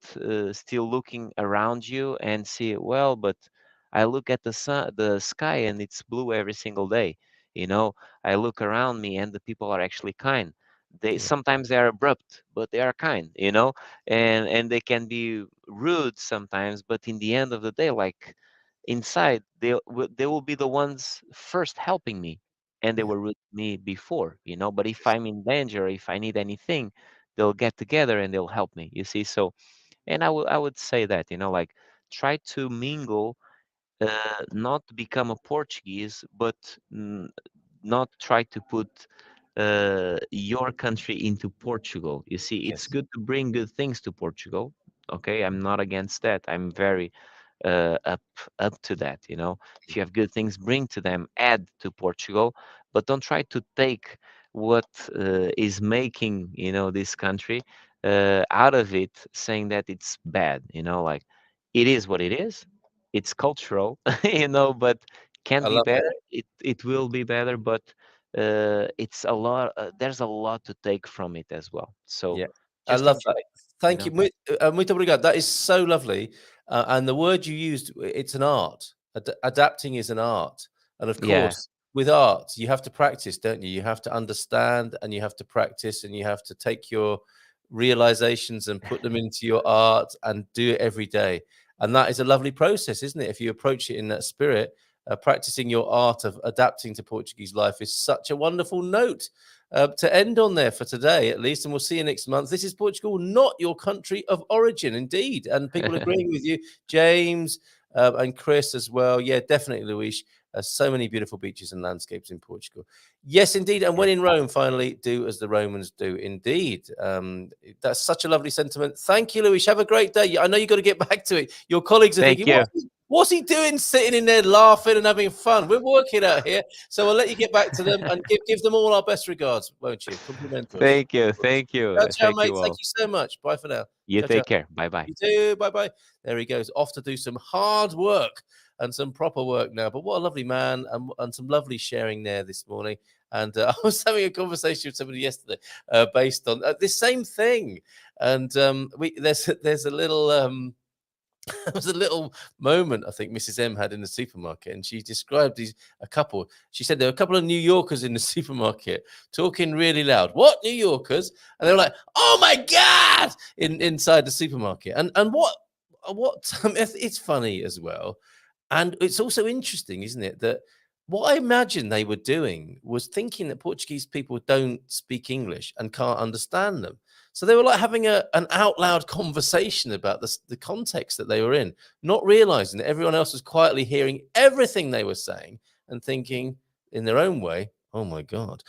still looking around you and see, well, but I look at the sky, and it's blue every single day. you know I look around me, and the people are actually kind. They Yeah. sometimes they are abrupt, but they are kind. And they can be rude sometimes, but in the end of the day, like, inside, they will be the ones first helping me, and they Yeah. were rude to me before. But if I'm in danger, if I need anything, they'll get together and they'll help me, you see. So, and I would say that, like, try to mingle, not become a Portuguese, but not try to put your country into Portugal. You see, it's Yes. good to bring good things to Portugal. Okay, I'm not against that. I'm very up to that. If you have good things, bring to them, add to Portugal, but don't try to take what is making this country out of it, saying that it's bad. Like, it is what it is. It's cultural, but can I be love it. better. It will be better, but it's a lot. There's a lot to take from it as well. So Yeah, I just love enjoy that. it. You Thank you. know. Muito obrigado. That is so lovely. And the word you used, it's an art. Adapting is an art. And of Yeah. course, with art, you have to practice, don't you? You have to understand and you have to practice and you have to take your realizations and put them into your art and do it every day. And that is a lovely process, isn't it? If you approach it in that spirit, practicing your art of adapting to Portuguese life is such a wonderful note to end on there for today, at least. And we'll see you next month. This is Portugal, not your country of origin, indeed. And people agreeing with you, James and Chris as well. Yeah, definitely, Luis. So many beautiful beaches and landscapes in Portugal. Yes, indeed. And when in Rome, finally, do as the Romans do. Indeed. That's such a lovely sentiment. Thank you, Luis. Have a great day. I know you've got to get back to it. Your colleagues are Thank thinking, you. what's he doing sitting in there laughing and having fun? We're working out here. So I'll let you get back to them and give them all our best regards, won't you? Complimentos. Thank you. Thank Ciao, you. ciao, Thank mate. you Thank all. you so much. Bye for now. You Ciao, ciao. take care. Bye bye. You too. Bye bye. There he goes, off to do some hard work and some proper work now. But what a lovely man and some lovely sharing there this morning. And I was having a conversation with somebody yesterday based on this same thing. And there's a little. There was a little moment I think Mrs. M had in the supermarket, and she described a couple. She said there were a couple of New Yorkers in the supermarket talking really loud. What New Yorkers? And they were like, "Oh my god!" inside the supermarket. And what it's funny as well, and it's also interesting, isn't it, that what I imagine they were doing was thinking that Portuguese people don't speak English and can't understand them. So they were like having an out loud conversation about the context that they were in, not realizing that everyone else was quietly hearing everything they were saying and thinking in their own way, oh my God.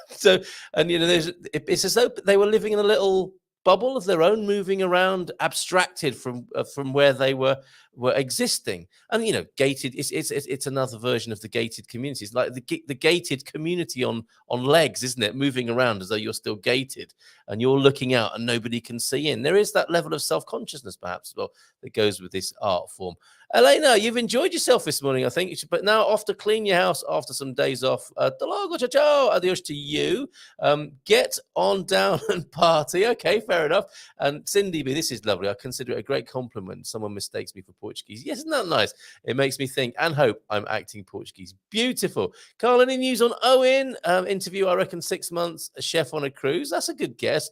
So, and it's as though they were living in a little bubble of their own, moving around, abstracted from where they were existing. And gated. It's another version of the gated communities, like the gated community on legs, isn't it? Moving around as though you're still gated and you're looking out and nobody can see in. There is that level of self-consciousness, perhaps, as well, that goes with this art form. Elena, you've enjoyed yourself this morning, I think. But now off to clean your house after some days off. Ciao, adios to you. Get on down and party. Okay, fair enough. And Cindy B, this is lovely. I consider it a great compliment. Someone mistakes me for Portuguese. Yes, isn't that nice? It makes me think and hope I'm acting Portuguese. Beautiful. Carl, any news on Owen? Interview, I reckon, 6 months, a chef on a cruise. That's a good guess.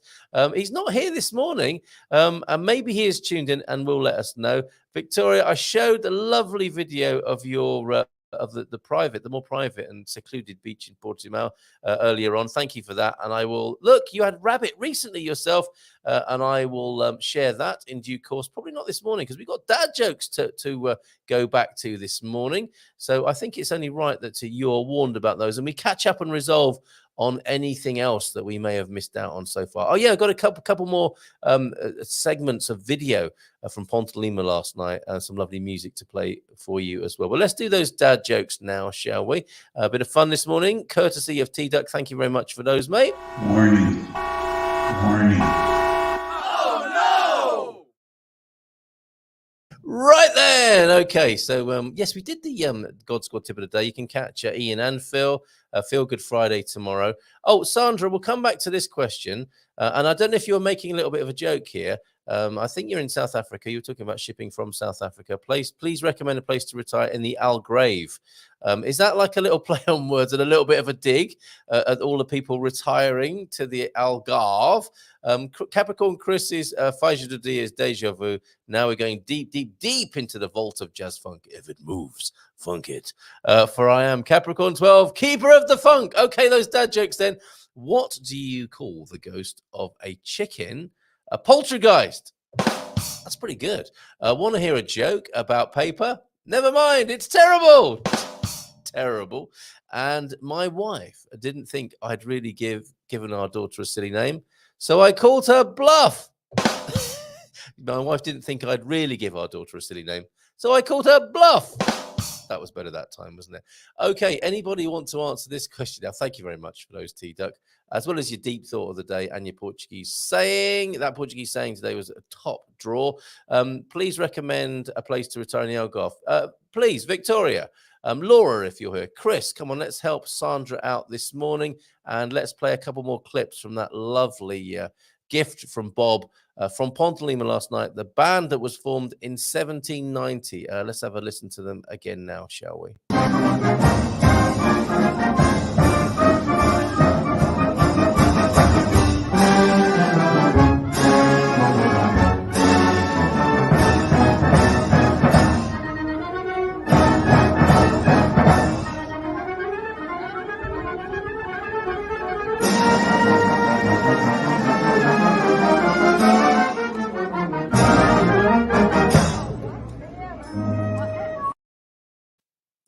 He's not here this morning. And maybe he is tuned in and will let us know. Victoria, I showed a lovely video of your of the private, the more private and secluded beach in Portimao earlier on. Thank you for that. And I will look. You had rabbit recently yourself, and I will share that in due course. Probably not this morning because we've got dad jokes to go back to this morning. So I think it's only right that you're warned about those, and we catch up and resolve on anything else that we may have missed out on so far. Oh yeah, I got a couple more segments of video from Ponte Lima last night. Some lovely music to play for you as well. Well, let's do those dad jokes now, shall we? A bit of fun this morning, courtesy of T-Duck. Thank you very much for those, mate. Warning. Warning. Right then. Okay, so yes, we did the God Squad tip of the day. You can catch Ian and Phil. Feel Good Friday tomorrow. Oh, Sandra, we'll come back to this question. And I don't know if you're making a little bit of a joke here. I think you're in South Africa. You're talking about shipping from South Africa. Please recommend a place to retire in the Algarve. Is that like a little play on words and a little bit of a dig at all the people retiring to the Algarve? Capricorn Chris's Faixa do Dia is Deja Vu. Now we're going deep into the vault of jazz funk. If it moves, funk it. For I am Capricorn 12, keeper of the funk. Okay, those dad jokes then. What do you call the ghost of a chicken? A poltergeist. That's pretty good. Want to hear a joke about paper? Never mind, it's terrible. Terrible. And my wife didn't think I'd really given our daughter a silly name, so I called her bluff. My wife didn't think I'd really give our daughter a silly name, so I called her bluff. That was better that time, wasn't it? Okay, anybody want to answer this question? Now, thank you very much for those, T-Duck, as well as your deep thought of the day and your Portuguese saying. That Portuguese saying today was a top draw. Please recommend a place to retire in the Algarve. Please, Victoria. Laura, if you're here. Chris, come on, let's help Sandra out this morning. And let's play a couple more clips from that lovely gift from Bob from Ponte Lima last night, the band that was formed in 1790. Let's have a listen to them again now, shall we?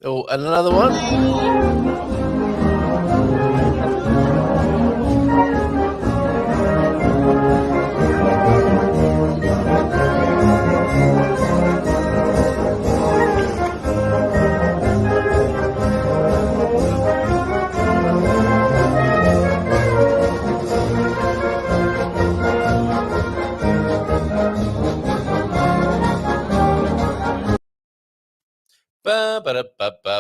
Oh, and another one.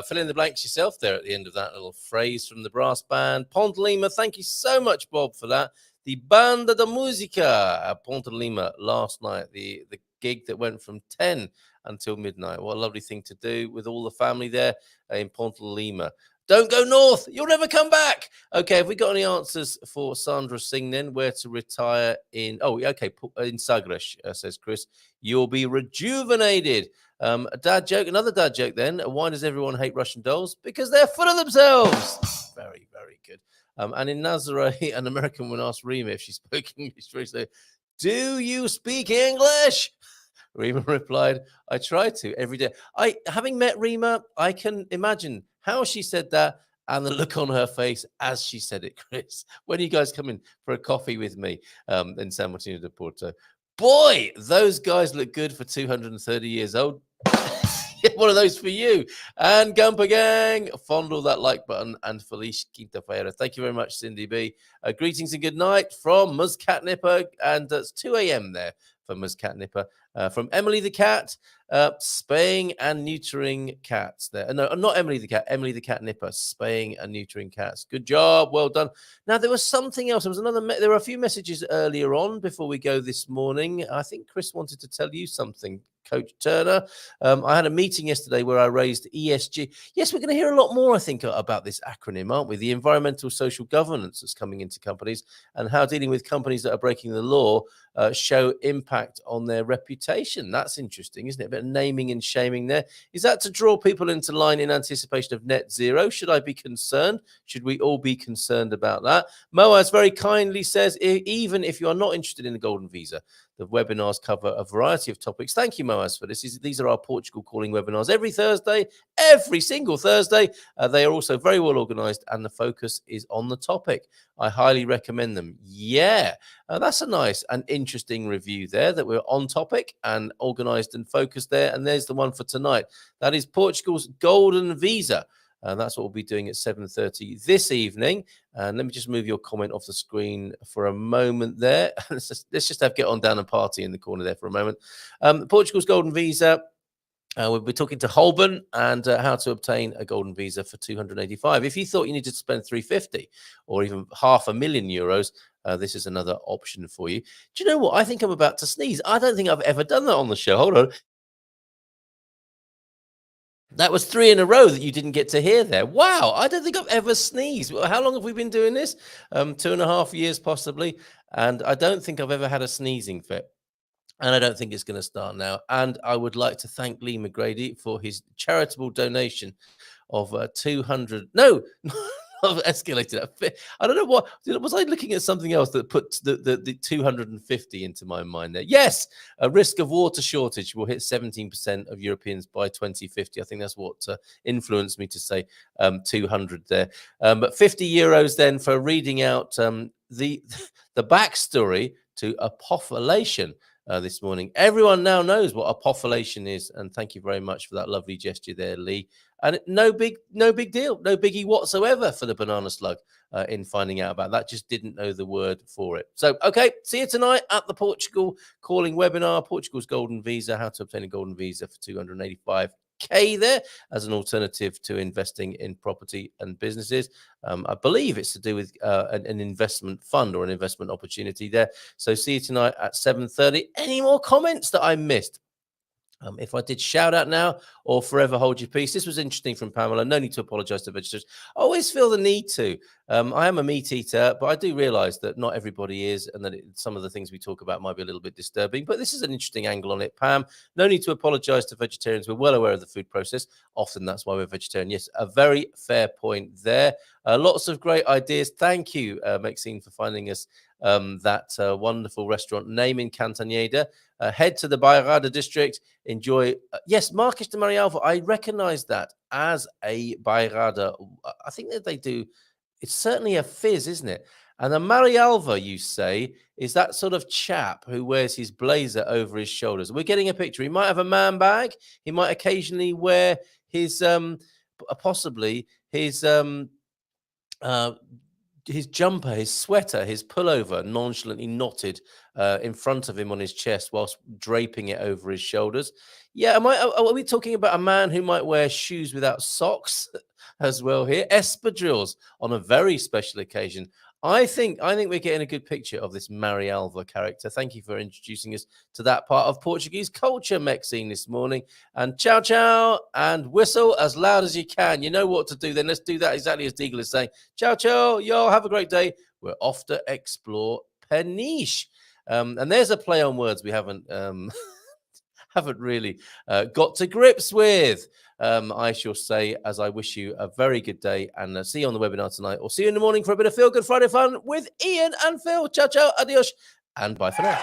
Fill in the blanks yourself there at the end of that little phrase from the brass band. Ponte Lima, thank you so much, Bob, for that. The Banda da Musica at Ponte Lima last night, the gig that went from 10 until midnight. What a lovely thing to do with all the family there in Ponte Lima. Don't go north. You'll never come back. Okay, have we got any answers for Sandra Singh then? Where to retire in... Oh, okay, in Sagres, says Chris. You'll be rejuvenated. A dad joke, another dad joke then. Why does everyone hate Russian dolls? Because they're full of themselves. Very, very good. And in Nazaré, an American would ask Rima if she spoke English. She said, do you speak English? Rima replied, I try to every day. Having met Rima, I can imagine how she said that and the look on her face as she said it, Chris. When are you guys coming for a coffee with me in San Martino de Porto? Boy, those guys look good for 230 years old. One of those for you. And Gumper Gang, fondle that like button. And Felice Quinta-Feira. Thank you very much, Cindy B. Greetings and good night from Ms. Catnipper. And it's 2 a.m. there for Ms. Catnipper. From Emily the Cat, spaying and neutering cats. There, no, not Emily the Cat. Emily the Cat Nipper, spaying and neutering cats. Good job, well done. Now there was something else. There was another. There were a few messages earlier on before we go this morning. I think Chris wanted to tell you something, Coach Turner. I had a meeting yesterday where I raised ESG. Yes, we're going to hear a lot more, I think, about this acronym, aren't we? The environmental social governance that's coming into companies and how dealing with companies that are breaking the law show impact on their reputation. That's interesting, isn't it? A bit of naming and shaming there. Is that to draw people into line in anticipation of net zero? Should I be concerned? Should we all be concerned about that? Moaz very kindly says, even if you are not interested in the golden visa, the webinars cover a variety of topics. Thank you, Moaz, for this. These are our Portugal Calling webinars every Thursday, every single Thursday. They are also very well organized and the focus is on the topic. I highly recommend them. Yeah, that's a nice and interesting review there that we're on topic and organized and focused there. And there's the one for tonight. That is Portugal's Golden Visa. That's what we'll be doing at 7:30 this evening. And let me just move your comment off the screen for a moment there. let's just get on down and party in the corner there for a moment. Portugal's Golden Visa. We'll be talking to Holborn and how to obtain a golden visa for 285. If you thought you needed to spend 350 or even €500,000, this is another option for you. Do you know what? I think I'm about to sneeze. I don't think I've ever done that on the show. Hold on. That was 3 in a row that you didn't get to hear there. Wow, I don't think I've ever sneezed. How long have we been doing this? 2.5 years possibly. And I don't think I've ever had a sneezing fit. And I don't think it's going to start now. And I would like to thank Lee McGrady for his charitable donation of 200. No, I've escalated. I don't know what. Was I looking at something else that put the 250 into my mind there? Yes, a risk of water shortage will hit 17% of Europeans by 2050. I think that's what influenced me to say 200 there. But €50 then for reading out the backstory to apopulation. This morning. Everyone now knows what apopulation is, and thank you very much for that lovely gesture there, Lee. And no big deal, no biggie whatsoever for the banana slug in finding out about that. Just didn't know the word for it. So, okay, see you tonight at the Portugal Calling webinar, Portugal's Golden Visa, how to obtain a golden visa for 285K there as an alternative to investing in property and businesses. I believe it's to do with an investment fund or an investment opportunity there. So see you tonight at 7:30. Any more comments that I missed? If I did, shout out now or forever hold your peace. This was interesting from Pamela. No need to apologize to vegetarians. I always feel the need to. I am a meat eater, but I do realize that not everybody is, and that some of the things we talk about might be a little bit disturbing. But this is an interesting angle on it, Pam. No need to apologize to vegetarians. We're well aware of the food process. Often that's why we're vegetarian. Yes, a very fair point there. Lots of great ideas. Thank you, Maxine, for finding us that wonderful restaurant name in Cantanhede. Head to the Bairrada district. Enjoy. Yes, Marques de Marialva. I recognize that as a Bairrada. I think that they do. It's certainly a fizz, isn't it? And the Marialva, you say, is that sort of chap who wears his blazer over his shoulders. We're getting a picture. He might have a man bag. He might occasionally wear his possibly his jumper, his sweater, his pullover nonchalantly knotted in front of him on his chest whilst draping it over his shoulders. Yeah, are we talking about a man who might wear shoes without socks as well here? Espadrilles on a very special occasion. I think we're getting a good picture of this Marialva character. Thank you for introducing us to that part of Portuguese culture, Maxine, this morning. And ciao, ciao, and whistle as loud as you can. You know what to do then. Let's do that exactly as Deagle is saying. Ciao, ciao, y'all have a great day. We're off to explore Peniche. And there's a play on words we haven't really got to grips with. I shall say, as I wish you a very good day, and see you on the webinar tonight, or see you in the morning for a bit of Feel Good Friday fun with Ian and Phil. Ciao, ciao, adios, and bye for now.